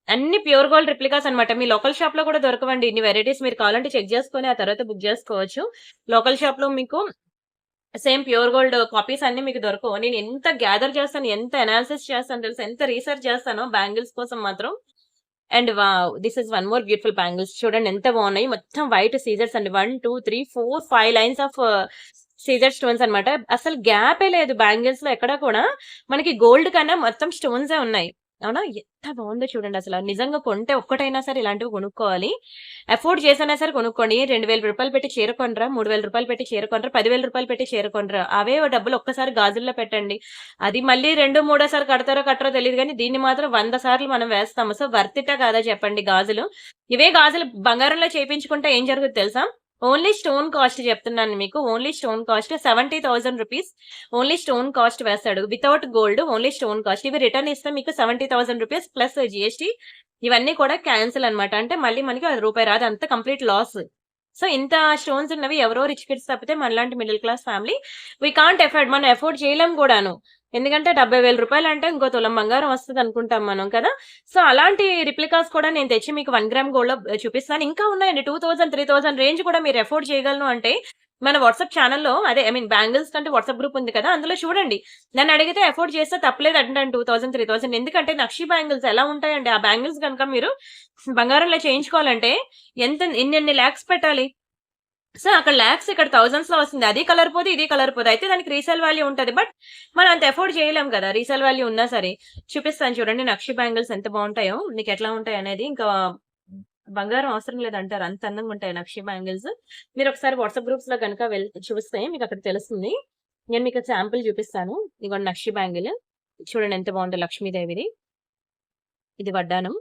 అన్ని ప్యూర్ గోల్డ్ రిప్లికాస్ అనమాట. మీ లోకల్ షాప్ లో కూడా దొరకవండి ఇన్ని వెరైటీస్. మీరు కావాలంటే చెక్ చేసుకుని ఆ తర్వాత బుక్ చేసుకోవచ్చు. లోకల్ షాప్ లో మీకు సేమ్ ప్యూర్ గోల్డ్ కాపీస్ అన్ని మీకు దొరకవు. నేను ఎంత గ్యాదర్ చేస్తాను, ఎంత అనాలిసిస్ చేస్తాను తెలుసా, ఎంత రీసెర్చ్ చేస్తానో బ్యాంగిల్స్ కోసం మాత్రం. And wow! This is one more beautiful bangles. చూడండి ఎంత బాగున్నాయి. మొత్తం వైట్ సీజర్స్ అండి. 1, 2, 3, 4, 5 లైన్స్ ఆఫ్ సీజర్ స్టోన్స్ అన్నమాట. అసలు గ్యాపే లేదు బ్యాంగిల్స్ లో ఎక్కడా కూడా. మనకి గోల్డ్ కన్నా మొత్తం స్టోన్సే ఉన్నాయి. అవునా? ఎంత బాగుందో చూడండి అసలు. నిజంగా కొంటే ఒక్కటైనా సరే ఇలాంటివి కొనుక్కోవాలి. అఫోర్డ్ చేసైనా సరే కొనుక్కోండి. రూ. 2000 పెట్టి చీర కొనరా, రూ. 3000 పెట్టి చీర కొనరా, రూ. 10,000 పెట్టి చీర కొనరా. అవే డబ్బులు ఒక్కసారి గాజుల్లో పెట్టండి. అది మళ్ళీ 2, 3 కడతారో కట్టరో తెలియదు కానీ దీన్ని మాత్రం 100 సార్లు మనం వేస్తాము. సో వర్త్ ఇట్టా కాదా చెప్పండి గాజులు. ఇవే గాజులు బంగారంలో చేయించుకుంటే ఏం జరుగుతుంది తెలుసా? ఓన్లీ స్టోన్ కాస్ట్ చెప్తున్నాను మీకు. Only stone cost 70,000 rupees. Only stone cost వేస్తాడు. Without gold only stone cost. ఇవి రిటర్న్ ఇస్తే మీకు 70,000 రూపీస్ ప్లస్ జిఎస్టీ ఇవన్నీ కూడా క్యాన్సిల్ అన్నమాట. అంటే మళ్ళీ మనకి రూపాయి రాదు. అంత కంప్లీట్ లాస్. సో ఇంత స్టోన్స్ ఉన్నవి ఎవరో రిచ్ కిడ్స్ తప్పితే మనలాంటి middle class family we can't afford. మనం ఎఫోర్డ్ చేయలేం కూడాను. ఎందుకంటే 70,000 అంటే ఇంకో తులం బంగారం వస్తుంది అనుకుంటాం మనం కదా. సో అలాంటి రిప్లికాస్ కూడా నేను తెచ్చి మీకు 1 గ్రామ్ గోల్డ్ లో చూపిస్తాను. ఇంకా ఉన్నాయండి. 2,000, 3,000 రేంజ్ కూడా మీరు ఎఫోర్డ్ చేయగలను అంటే మన వాట్సాప్ ఛానల్లో, అదే ఐ మీన్ బ్యాంగిల్స్ కంటే వాట్సాప్ గ్రూప్ ఉంది కదా, అందులో చూడండి. నన్ను అడిగితే ఎఫోర్డ్ చేస్తే తప్పలేదు అంటాను 2,000, 3,000. ఎందుకంటే నక్షి బ్యాంగిల్స్ ఎలా ఉంటాయండి, ఆ బ్యాంగిల్స్ కనుక మీరు బంగారంలో చేయించుకోవాలంటే ఇన్ని లాక్స్ పెట్టాలి. సో అక్కడ లాక్స్, ఇక్కడ థౌజండ్స్ లో వస్తుంది. అది కలర్ పోదు, ఇది కలర్ పోదు. అయితే దానికి రీసేల్ వాల్యూ ఉంటది. బట్ మనం అంత ఎఫోర్డ్ చేయలేం కదా రీసేల్ వాల్యూ ఉన్నా సరే. చూపిస్తాను చూడండి నక్షి బ్యాంగిల్స్ ఎంత బాగుంటాయో, మీకు ఎట్లా ఉంటాయి అనేది. ఇంకా బంగారం అవసరం లేదంటారు, అంత అందంగా ఉంటాయి నక్షి బ్యాంగిల్స్. మీరు ఒకసారి వాట్సాప్ గ్రూప్స్ లో కనుక చూస్తే మీకు అక్కడ తెలుస్తుంది. నేను మీకు శాంపుల్ చూపిస్తాను. ఇదిగోండి నక్షి బ్యాంగిల్. చూడండి ఎంత బాగుంటుంది లక్ష్మీదేవిది. ఇది వడ్డానం.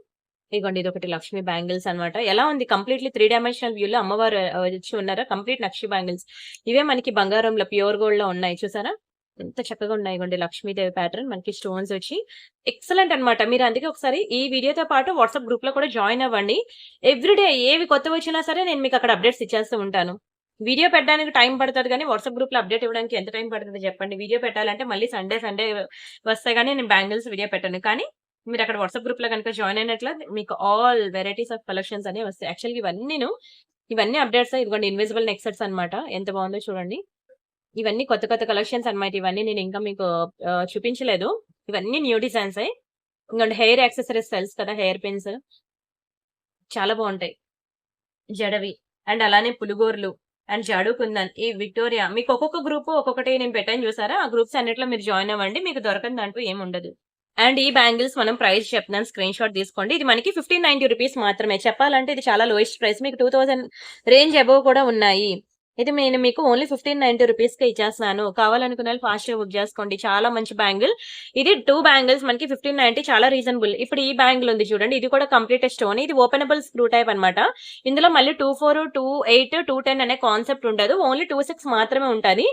ఇదిగోండి ఇది ఒకటి లక్ష్మీ బ్యాంగిల్స్ అన్నమాట. ఎలా ఉంది కంప్లీట్లీ 3 డైమెన్షనల్ వ్యూలో అమ్మవారు వచ్చి ఉన్నారా. కంప్లీట్ నక్షి బ్యాంగిల్స్. ఇవే మనకి బంగారంలో ప్యూర్ గోల్డ్ లో ఉన్నాయి చూసారా, ఎంత చక్కగా ఉన్నాయి. ఇగోండి లక్ష్మీదేవి ప్యాటర్న్, మనకి స్టోన్స్ వచ్చి ఎక్సలెంట్ అన్నమాట. మీరు అందుకే ఒకసారి ఈ వీడియోతో పాటు వాట్సాప్ గ్రూప్ లో కూడా జాయిన్ అవ్వండి. ఎవ్రీడే ఏవి కొత్తవి వచ్చినా సరే నేను మీకు అక్కడ అప్డేట్స్ ఇచ్చేస్తూ ఉంటాను. వీడియో పెట్టడానికి టైం పడుతుంది కానీ వాట్సాప్ గ్రూప్ లో అప్డేట్ ఇవ్వడానికి ఎంత టైం పడుతుంది చెప్పండి. వీడియో పెట్టాలంటే మళ్ళీ సండే వస్తే గానీ నేను బ్యాంగిల్స్ వీడియో పెట్టాను. కానీ మీరు అక్కడ వాట్సాప్ గ్రూప్ లో కనుక జాయిన్ అయినట్ల మీకు ఆల్ వెరైటీస్ ఆఫ్ కలెక్షన్స్ అనేవి వస్తాయి. యాక్చువల్గా ఇవన్నీ అప్డేట్స్. ఇదిగోండి ఇన్విజిబుల్ నెక్ సెట్స్ అనమాట. ఎంత బాగుందో చూడండి. ఇవన్నీ కొత్త కొత్త కలెక్షన్స్ అన్నమాట. ఇవన్నీ నేను ఇంకా మీకు చూపించలేదు. ఇవన్నీ న్యూ డిజైన్స్. ఇంకోండి హెయిర్ యాక్సెసరీస్ తెలుసు కదా, హెయిర్ పిన్స్ చాలా బాగుంటాయి. జడవి అండ్ అలానే పులుగోర్లు అండ్ జాడు కుందన్, ఈ విక్టోరియా. మీకు ఒక్కొక్క గ్రూప్ ఒక్కొక్కటి నేను పెట్టాను చూసారా, ఆ గ్రూప్స్ అన్నిట్లో మీరు జాయిన్ అవ్వండి. మీకు దొరకని దాంట్లో ఏమి ఉండదు. అండ్ ఈ బ్యాంగిల్స్ మనం ప్రైస్ చెప్తున్నాను, స్క్రీన్ షాట్ తీసుకోండి. ఇది మనకి 1590 రూపీస్ మాత్రమే. చెప్పాలంటే ఇది చాలా లోయెస్ట్ ప్రైస్. మీకు 2000 రేంజ్ అబోవ్ కూడా ఉన్నాయి. ఇది నేను మీకు ఓన్లీ 1590 రూపీస్ కి ఇచ్చేస్తున్నాను. కావాలనుకున్న వాళ్ళు ఫాస్ట్ గా బుక్ చేసుకోండి. చాలా మంచి బ్యాంగిల్. ఇది 2 బ్యాంగిల్స్ మనకి 1590, చాలా రీజనబుల్. ఇప్పుడు ఈ బ్యాంగిల్ ఉంది చూడండి, ఇది కూడా కంప్లీట్ స్టోన్. ఇది ఓపెనబుల్ స్క్రూ టైప్ అన్నమాట. ఇందులో మళ్ళీ 24, 28, 210 అనే కాన్సెప్ట్ ఉండదు. ఓన్లీ 26 మాత్రమే ఉంటది.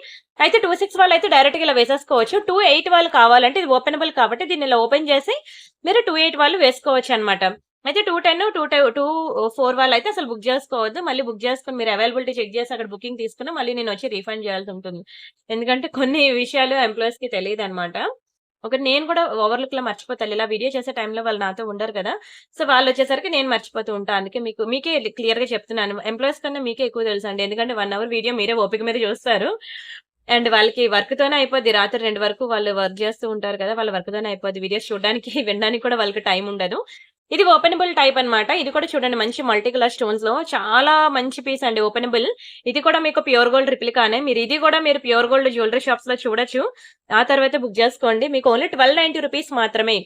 అయితే 26 వాళ్ళు అయితే డైరెక్ట్ గా ఇలా వేసేసుకోవచ్చు. 28 వాళ్ళు కావాలంటే ఇది ఓపెనబుల్ కాబట్టి దీన్ని ఇలా ఓపెన్ చేసి మీరు 28 వాళ్ళు వేసుకోవచ్చు అన్నమాట. అయితే 210, 24 వాళ్ళు అయితే అసలు బుక్ చేసుకోవద్దు. మళ్ళీ బుక్ చేసుకుని మీరు అవైలబిలిటీ చెక్ చేసి అక్కడ బుకింగ్ తీసుకుని మళ్ళీ నేను వచ్చి రీఫండ్ చేయాల్సి ఉంటుంది. ఎందుకంటే కొన్ని విషయాలు ఎంప్లాయీస్ కి తెలియదు అనమాట. ఒకటి నేను కూడా ఓవర్లుక్ లో మర్చిపోతాను. ఇలా వీడియో చేసే టైంలో వాళ్ళు నాతో ఉండరు కదా, సో వాళ్ళు వచ్చేసరికి నేను మర్చిపోతూ ఉంటాను. అందుకే మీకే క్లియర్ గా చెప్తున్నాను. ఎంప్లాయీస్ కన్నా మీకే ఎక్కువ తెలుసు అండి. ఎందుకంటే 1 అవర్ వీడియో మీరే ఓపిక మీద చూస్తారు. అండ్ వాళ్ళకి వర్క్ తోనే అయిపోద్ది. రాత్రి 2 వరకు వాళ్ళు వర్క్ చేస్తూ ఉంటారు కదా, వాళ్ళ వర్క్ తోనే అయిపోద్ది. వీడియోస్ చూడడానికి వినడానికి కూడా వాళ్ళకి టైం ఉండదు. ఇది ఓపెనబుల్ టైప్ అన్నమాట. ఇది కూడా చూడండి మంచి మల్టీ కలర్ స్టోన్స్ లో చాలా మంచి పీస్ అండి, ఓపెనబుల్. ఇది కూడా మీకు ప్యూర్ గోల్డ్ రిప్లికానే. ఇది కూడా మీరు ప్యూర్ గోల్డ్ జ్యువెలరీ షాప్స్ లో చూడొచ్చు. ఆ తర్వాత బుక్ చేసుకోండి. మీకు ఓన్లీ 1290 రూపీస్ మాత్రమే.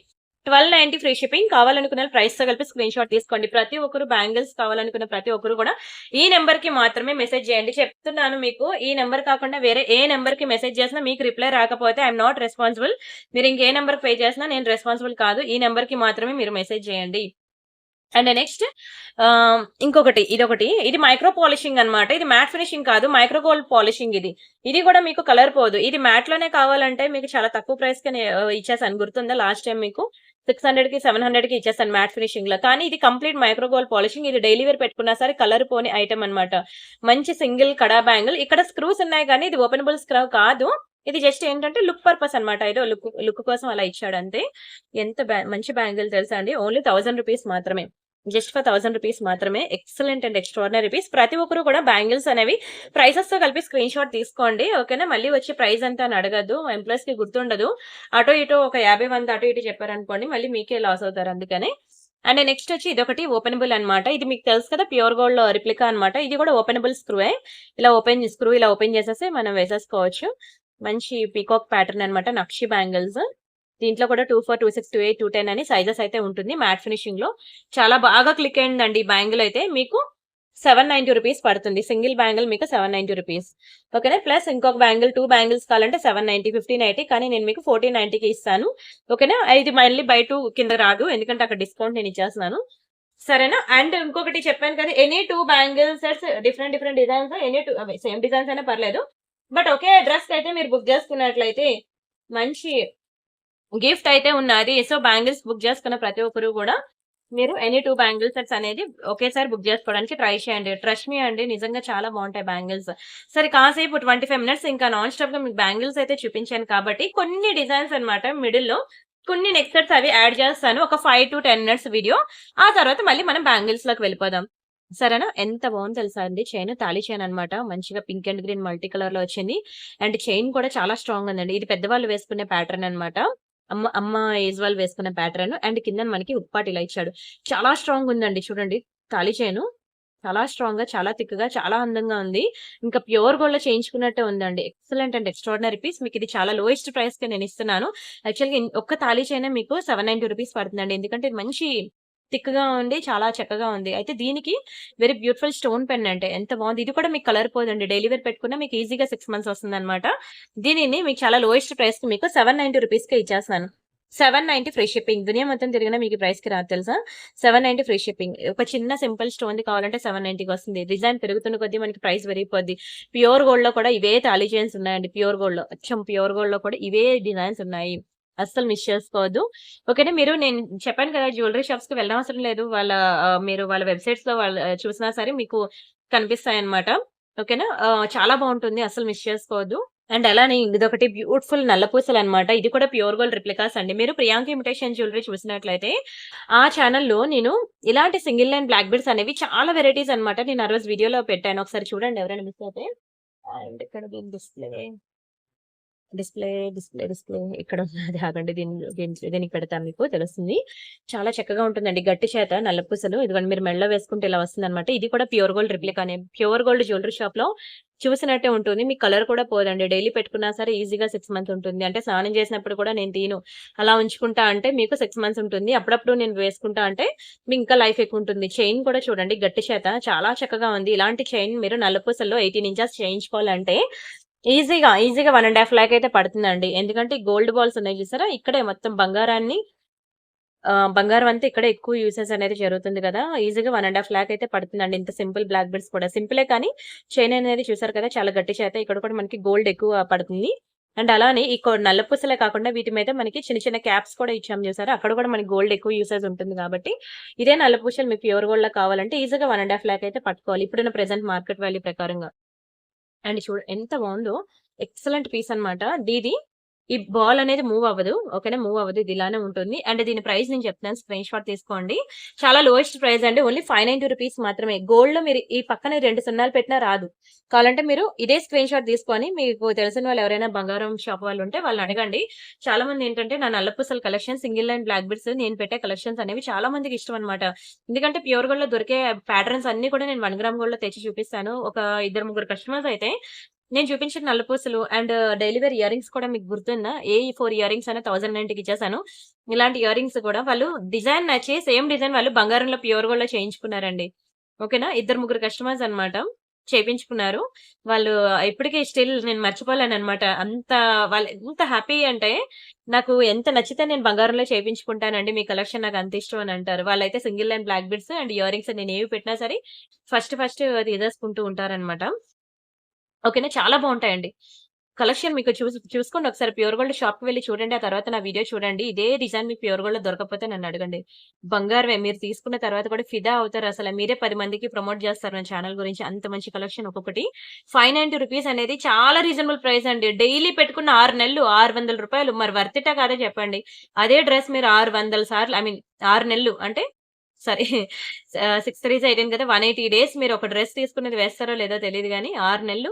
1290 ఫ్రీ షిప్పింగ్. కావాలనుకున్న ప్రైస్ తో కలిపి స్క్రీన్ షాట్ తీసుకోండి. ప్రతి ఒక్కరు బ్యాంగిల్స్ కావాలనుకున్న ప్రతి ఒక్కరు కూడా ఈ నెంబర్ కి మాత్రమే మెసేజ్ చేయండి. చెప్తున్నాను మీకు, ఈ నెంబర్ కాకుండా వేరే ఏ నెంబర్ కి మెసేజ్ చేసినా మీకు రిప్లై రాకపోతే ఐఎమ్ నాట్ రెస్పాన్సిబుల్. మీరు ఇంకే నెంబర్ పే చేసినా నేను రెస్పాన్సిబుల్ కాదు. ఈ నెంబర్ కి మాత్రమే మీరు మెసేజ్ చేయండి. అండ్ నెక్స్ట్ ఇంకొకటి, ఇది మైక్రో పాలిషింగ్ అన్నమాట. ఇది మ్యాట్ ఫినిషింగ్ కాదు, మైక్రో గోల్డ్ పాలిషింగ్. ఇది కూడా మీకు కలర్ పోదు. ఇది మ్యాట్ లోనే కావాలంటే మీకు చాలా తక్కువ ప్రైస్ కి ఇచ్చేసాను, గుర్తుందా లాస్ట్ టైం మీకు 600 కి 700 కి ఇచ్చేసాను మ్యాట్ ఫినిషింగ్ లో. కానీ ఇది కంప్లీట్ మైక్రో గోల్డ్ పాలిషింగ్. ఇది డైలీ వేర్ పెట్టుకున్నా సరే కలర్ పోని ఐటమ్ అన్నమాట. మంచి సింగిల్ కడా బ్యాంగిల్. ఇక్కడ స్క్రూస్ ఉన్నాయి కానీ ఇది ఓపెనబుల్ స్క్రూ కాదు. ఇది జస్ట్ ఏంటంటే లుక్ పర్పస్ అన్నమాట. ఏదో లుక్ కోసం అలా ఇచ్చాడు అంతే. ఎంత మంచి బ్యాంగిల్ తెలుసా అండి. ఓన్లీ 1000 రూపీస్ మాత్రమే. జస్ట్ ఫర్ 1000 రూపీస్ మాత్రమే. Excellent and extraordinary piece. ప్రతి ఒక్కరు కూడా బ్యాంగిల్స్ అనేవి ప్రైసెస్ తో కలిపి స్క్రీన్ షాట్ తీసుకోండి. ఓకేనా? మళ్ళీ వచ్చి ప్రైస్ ఎంత అని అడగద్దు. ఎంప్లాయీస్ కి గుర్తుండదు. అటో ఇటో ఒక 50, 100 అటు ఇటు చెప్పారనుకోండి మళ్ళీ మీకే లాస్ అవుతారు అందుకని. అండ్ నెక్స్ట్ వచ్చి ఇదొకటి ఓపెనబుల్ అన్నమాట. ఇది మీకు తెలుసు కదా, ప్యూర్ గోల్డ్ లో రిప్లికా అన్నమాట. ఇది కూడా ఓపెనబుల్ స్క్రూయే. ఇలా ఓపెన్ చేసేసి మనం వేసేసుకోవచ్చు. మంచి పీకాక్ ప్యాటర్న్ అన్నమాట. నక్షి బ్యాంగిల్స్. దీంట్లో కూడా 24, 26, 28, 210 అని సైజెస్ అయితే ఉంటుంది. మ్యాట్ ఫినిషింగ్ లో చాలా బాగా క్లిక్ అయిందండి ఈ బ్యాంగిల్ అయితే. మీకు 790 రూపీస్ పడుతుంది. సింగిల్ బ్యాంగిల్ మీకు 790 రూపీస్. ఓకేనా? ప్లస్ ఇంకొక బ్యాంగిల్ 2 బ్యాంగిల్స్ కావాలంటే 790, 1580, కానీ నేను మీకు 1490కి ఇస్తాను. ఓకేనా? ఇది మళ్ళీ బై 2 కింద రాదు, ఎందుకంటే అక్కడ డిస్కౌంట్ నేను ఇచ్చేస్తున్నాను. సరేనా? అండ్ ఇంకొకటి చెప్పాను కదా, any 2 bangle sets different designs, any 2 same designs అయినా పర్లేదు, బట్ ఒకే డ్రెస్ అయితే మీరు బుక్ చేసుకున్నట్లయితే మంచి గిఫ్ట్ అయితే ఉన్నది. సో బ్యాంగిల్స్ బుక్ చేసుకున్న ప్రతి ఒక్కరు కూడా మీరు ఎనీ 2 బ్యాంగిల్ సెట్స్ అనేది ఒకేసారి బుక్ చేసుకోవడానికి ట్రై చేయండి. ట్రస్ట్ మీ అండి, నిజంగా చాలా బాగుంటాయి బ్యాంగిల్స్. సరే, కాసేపు 25 మినిట్స్ ఇంకా నాన్ స్టాప్ గా మీకు బ్యాంగిల్స్ అయితే చూపించాను కాబట్టి కొన్ని డిజైన్స్ అన్నమాట మిడిల్ లో కొన్ని నెక్ సెట్స్ అవి యాడ్ చేస్తాను. ఒక 5 to 10 మినిట్స్ వీడియో. ఆ తర్వాత మళ్ళీ మనం బ్యాంగిల్స్ లోకి వెళ్ళిపోదాం. సరేనా? ఎంత బాగుంది తెలుసా అండి చైన్. తాళి చైన్ అన్నమాట. మంచిగా pink and green multi colour లో వచ్చింది. అండ్ చైన్ కూడా చాలా స్ట్రాంగ్ ఉందండి. ఇది పెద్దవాళ్ళు వేసుకునే ప్యాటర్న్ అన్నమాట. అమ్మ ఏజ్ వాళ్ళు వేసుకున్న ప్యాటర్న్. అండ్ కింద మనకి ఉప్పాటి ఇలా ఇచ్చాడు. చాలా స్ట్రాంగ్ ఉందండి. చూడండి, తాళి చైను చాలా స్ట్రాంగ్ గా, చాలా థిక్ గా, చాలా అందంగా ఉంది. ఇంకా ప్యూర్ గోల్డ్ లో చేయించుకున్నట్టే ఉందండి. Excellent and extraordinary piece. మీకు ఇది చాలా లోయెస్ట్ ప్రైస్ కి నేను ఇస్తున్నాను. యాక్చువల్గా ఒక్క తాళి చైన్ మీకు 790 రూపీస్ పడుతుందండి. ఎందుకంటే ఇది మంచి థిక్ గా ఉంది, చాలా చక్కగా ఉంది. అయితే దీనికి వెరీ బ్యూటిఫుల్ స్టోన్ పెన్ అంటే ఎంత బాగుంది. ఇది కూడా మీకు కలర్ పోదండి. డైలీ వేర్ పెట్టుకున్నా మీకు ఈజీగా 6 మంత్స్ వస్తుంది అనమాట. దీనిని మీకు చాలా లోయెస్ట్ ప్రైస్ కి మీకు 790 రూపీస్ కి ఇచ్చేస్తాను. 790 ఫ్రీ షిప్పింగ్. దునియా మొత్తం తిరిగినా మీకు ప్రైస్ కి రాదు తెలుసా. 790 ఫ్రీ షిప్పింగ్. ఒక చిన్న సింపుల్ స్టోన్ ది కావాలంటే 790కి వస్తుంది. డిజైన్ పెరుగుతున్న కొద్దీ మనకి ప్రైస్ పెరిగిపోద్ది. ప్యూర్ గోల్డ్ లో కూడా ఇవే తాళీ చైన్స్ ఉన్నాయండి. ప్యూర్ గోల్డ్ లో, అచ్చం ప్యూర్ గోల్డ్ లో కూడా ఇవే డిజైన్స్ ఉన్నాయి. అస్సలు మిస్ చేసుకోవద్దు. ఓకేనా? మీరు నేను చెప్పాను కదా, జ్యువెలరీ షాప్స్ కి వెళ్ళడం అవసరం లేదు. మీరు వాళ్ళ వెబ్సైట్స్ లో చూసినా సరే మీకు కనిపిస్తాయి అనమాట. ఓకేనా? చాలా బాగుంటుంది, అస్సలు మిస్ చేసుకోవద్దు. అండ్ అలానే ఇదొకటి బ్యూటిఫుల్ నల్ల పూసలు అనమాట. ఇది కూడా ప్యూర్ గోల్డ్ రిప్లికాస్ అండి. మీరు ప్రియాంక ఇమిటేషన్ జ్యువెలరీ చూసినట్లయితే ఆ ఛానల్లో నేను ఇలాంటి సింగిల్ లైన్ బ్లాక్ బీడ్స్ అనేవి చాలా వెరైటీస్ అనమాట నేను ఆ రోజు వీడియోలో పెట్టాను. ఒకసారి చూడండి ఎవరైనా మిస్ అయితే. అండ్ ఇక్కడ డిస్‌ప్లే, డిస్‌ప్లే ఇక్కడ ఉన్నది. ఆగండి, దీనికి పెడతాను, మీకు తెలుస్తుంది. చాలా చక్కగా ఉంటుందండి. గట్టి చేత నల్ల పూసలు. ఇదిగోండి, మీరు మెడలో వేసుకుంటే ఇలా వస్తుందన్నమాట. ఇది కూడా ప్యూర్ గోల్డ్ రిప్లికానే. ప్యూర్ గోల్డ్ జ్యువెలరీ షాప్‌లో చూసినట్టే ఉంటుంది. మీ కలర్ కూడా పోదండి. డైలీ పెట్టుకున్నా సరే ఈజీగా 6 మంత్స్ ఉంటుంది. అంటే స్నానం చేసినప్పుడు కూడా నేను తీను. అలా ఉంచుకుంటా అంటే మీకు 6 మంత్స్ ఉంటుంది. అప్పుడప్పుడు నేను వేసుకుంటా అంటే మీకు ఇంకా లైఫ్ ఎక్కువ ఉంటుంది. చైన్ కూడా చూడండి, గట్టి చేత చాలా చక్కగా ఉంది. ఇలాంటి చైన్ మీరు నల్ల పూసల్లో 18 ఇంచెస్ చేయించుకోవాలంటే ఈజీగా 1.5 లాక్ అయితే పడుతుందండి. ఎందుకంటే గోల్డ్ బాల్స్ ఉన్నాయి చూసారా, ఇక్కడే మొత్తం బంగారం అంతా ఇక్కడే ఎక్కువ యూసేజ్ అనేది జరుగుతుంది కదా. ఈజీగా 1.5 లాక్ అయితే పడుతుందండి. ఇంత సింపుల్ బ్లాక్ బీడ్స్ కూడా సింపులే, కానీ చైన్ అనేది చూసారు కదా, చాలా గట్టి చేత. ఇక్కడ కూడా మనకి గోల్డ్ ఎక్కువ పడుతుంది. అండ్ అలానే ఈ నల్ల పూసలే కాకుండా వీటి మీద మనకి చిన్న చిన్న క్యాప్స్ కూడా ఇచ్చాం చూసారా, అక్కడ కూడా మనకి గోల్డ్ ఎక్కువ యూసేజ్ ఉంటుంది. కాబట్టి ఇదే నల్ల పూసలు మీకు ప్యూర్ గోల్డ్ లో కావాలంటే ఈజీగా 1.5 లాక్ అయితే పట్టుకోవాలి ఇప్పుడున్న ప్రెసెంట్ మార్కెట్ వాల్యూ ప్రకారంగా. అండ్ ఎంత బాగుందో. ఎక్సలెంట్ పీస్ అన్నమాట. ఈ బాల్ అనేది మూవ్ అవ్వదు. ఓకేనా? మూవ్ అవ్వదు, ఇది ఇలానే ఉంటుంది. అండ్ దీని ప్రైస్ నేను చెప్తాను, స్క్రీన్ షాట్ తీసుకోండి. చాలా లోయెస్ట్ ప్రైస్ అండి. ఓన్లీ 590 రూపీస్ మాత్రమే. గోల్డ్ లో మీరు ఈ పక్కన 2 సున్నాలు పెట్టినా రాదు. కావాలంటే మీరు ఇదే స్క్రీన్ షాట్ తీసుకొని మీకు తెలిసిన వాళ్ళు ఎవరైనా బంగారం షాప్ వాళ్ళు ఉంటే వాళ్ళని అడగండి. చాలా మంది ఏంటంటే నా నల్లపూసల collection, single line black beads నేను పెట్టే కలెక్షన్స్ అనేవి చాలా మందికి ఇష్టం అనమాట. ఎందుకంటే ప్యూర్ గోల్డ్ లో దొరికే ప్యాటర్న్స్ అన్ని కూడా నేను 1 గ్రామ్ గోల్డ్ లో తెచ్చి చూపిస్తాను. ఒక 2-3 కస్టమర్స్ అయితే నేను చూపించిన నల్లపూసలు and daily wear ear rings కూడా మీకు గుర్తుందా, ఏ 4 ఇయర్ రింగ్స్ అనే 1090కి ఇచ్చేసాను. ఇలాంటి ఇయర్ రింగ్స్ కూడా వాళ్ళు డిజైన్ నచ్చి సేమ్ డిజైన్ వాళ్ళు బంగారంలో ప్యూర్ గోల్డ్ లో చేయించుకున్నారండి. ఓకేనా? 2-3 కస్టమర్స్ అనమాట చేయించుకున్నారు. వాళ్ళు ఇప్పటికీ స్టిల్ నేను మర్చిపోలేను అనమాట. వాళ్ళు ఎంత హ్యాపీ అంటే, నాకు ఎంత నచ్చితే నేను బంగారంలో చేయించుకుంటానండి, మీ కలెక్షన్ నాకు అంత ఇష్టం అని అంటారు. వాళ్ళైతే single line black beads and earrings నేను ఏవి పెట్టినా సరే ఫస్ట్ అది తీసేసుకుంటూ ఉంటారనమాట. ఓకేనా? చాలా బాగుంటాయండి కలెక్షన్. మీకు చూసుకోండి ఒకసారి, ప్యూర్ గోల్డ్ షాప్ కి వెళ్ళి చూడండి. ఆ తర్వాత నా వీడియో చూడండి. ఇదే డిజైన్ మీకు ప్యూర్ గోల్డ్ లో దొరకకపోతే నన్ను అడగండి. బంగారమే, మీరు తీసుకున్న తర్వాత కూడా ఫిదా అవుతారు. అసలు మీరే 10 మందికి ప్రమోట్ చేస్తారు నా ఛానల్ గురించి. అంత మంచి కలెక్షన్. ఒక్కొక్కటి 590 రూపీస్ అనేది చాలా రీజనబుల్ ప్రైస్ అండి. డైలీ పెట్టుకున్న 6 నెలలు 600 రూపాయలు. మరి వర్తిటా కాదే చెప్పండి. అదే డ్రెస్ మీరు 600 సార్లు, 6 నెలలు అంటే సారీ 6 3 18 కదా! 180 డేస్ మీరు ఒక డ్రెస్ తీసుకున్నది వేస్తారో లేదో తెలీదు గానీ 6 నెలలు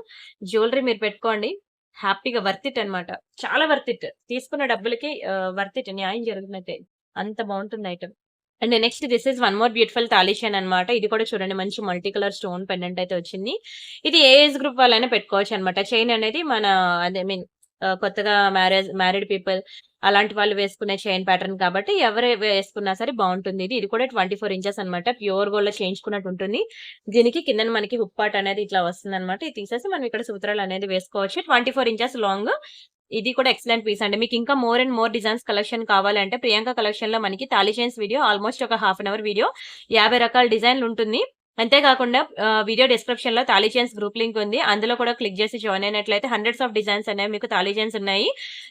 జ్యువెలరీ మీరు పెట్టుకోండి. హ్యాపీగా వర్త్ ఇట్ అన్నమాట. చాలా వర్త్ ఇట్. తీసుకున్న డబ్బులకి వర్త్ ఇట్ న్యాయం జరుగుతున్నట్టే. అంత బావుంటుంది item. And next this is one more beautiful thali chain అన్నమాట. ఇది కూడా చూడండి మంచి మల్టీ కలర్ స్టోన్ పెండెంట్ అయితే వచ్చింది. ఇది ఏ ఏజ్ గ్రూప్ వాళ్ళైనా పెట్టుకోవచ్చన్నమాట. చైన్ అనేది మన అదే మీన్ కొత్తగా మ్యారీడ్ పీపుల్ అలాంటి వాళ్ళు వేసుకునే చైన్ ప్యాటర్న్ కాబట్టి ఎవరు వేసుకున్నా సరే బావుంటుంది ఇది. ఇది కూడా 24 ఇంచెస్ అన్నమాట. ప్యూర్ గోల్డ్‌లో చేయించుకున్నట్టు ఉంటుంది. దీనికి కిందన మనకి హుక్ పార్ట్ అనేది ఇట్లా వస్తుందన్నమాట. ఇది తీసేసి మనం ఇక్కడ సూత్రాలు అనేది వేసుకోవచ్చు. 24 ఇంచెస్ లాంగ్. ఇది కూడా ఎక్సలెంట్ పీస్ అండి. మీకు ఇంకా more and more designs collection కావాలంటే ప్రియాంక కలెక్షన్‌లో మనకి తాళీ చైన్స్ వీడియో ఆల్మోస్ట్ ఒక హాఫ్ అన్ అవర్ వీడియో 50 రకాల డిజైన్‌లు ఉంటుంది. అంతే కాకుండా వీడియో డిస్క్రిప్షన్‌లో తాళీ చైన్స్ గ్రూప్ లింక్ ఉంది. అందులో కూడా క్లిక్ చేసి జాయిన్ అయినట్లయితే హండ్రెడ్స్ ఆఫ్ డిజైన్స్ అనేవి మీకు తాళీ చైన్స్ ఉన్నాయి.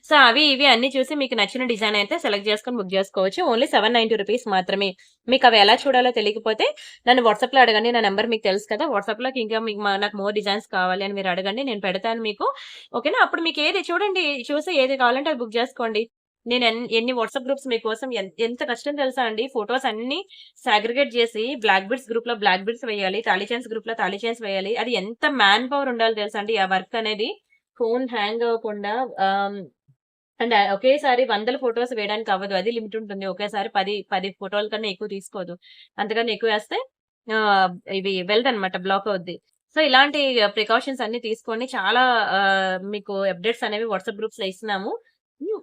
సో, అవి ఇవి అన్నీ చూసి మీకు నచ్చిన డిజైన్ అయితే సెలెక్ట్ చేసుకొని బుక్ చేసుకోవచ్చు. ఓన్లీ 790 రూపీస్ మాత్రమే. మీకు అవి ఎలా చూడాలో తెలియకపోతే నన్ను వాట్సాప్‌లో అడగండి. నా నంబర్ మీకు తెలుసు కదా! వాట్సాప్‌లోకి ఇంకా మీకు నాకు మోర్ డిజైన్స్ కావాలి అని మీరు అడగండి. నేను పెడతాను మీకు. ఓకేనా? అప్పుడు మీకు ఏది చూడండి చూసి ఏది కావాలంటే అది బుక్ చేసుకోండి. నేను ఎన్ని వాట్సాప్ గ్రూప్స్ మీకోసం ఎంత కష్టం తెలుసా అండి. ఫోటోస్ అన్నీ సాగ్రిగేట్ చేసి బ్లాక్ బిట్స్ గ్రూప్‌లో బ్లాక్ బిట్స్ వేయాలి. తాళీ చైన్స్ గ్రూప్‌లో తాళీ చైన్స్ వేయాలి. అది ఎంత మ్యాన్ పవర్ ఉండాలో తెలుసా అండి. ఆ వర్క్ అనేది ఫోన్ హ్యాంగ్ అవ్వకుండా అండ్ ఒకేసారి వందల ఫోటోస్ వేయడానికి అవ్వదు. అది లిమిట్ ఉంటుంది. ఒకేసారి 10 ఫోటోల కన్నా ఎక్కువ తీసుకోదు. అంతకన్నా ఎక్కువేస్తే ఇవి వెళ్దనమాట. బ్లాక్ అవుద్ది. సో, ఇలాంటి ప్రికాషన్స్ అన్నీ తీసుకొని చాలా మీకు అప్డేట్స్ అనేవి వాట్సాప్ గ్రూప్స్‌లో ఇస్తున్నాము.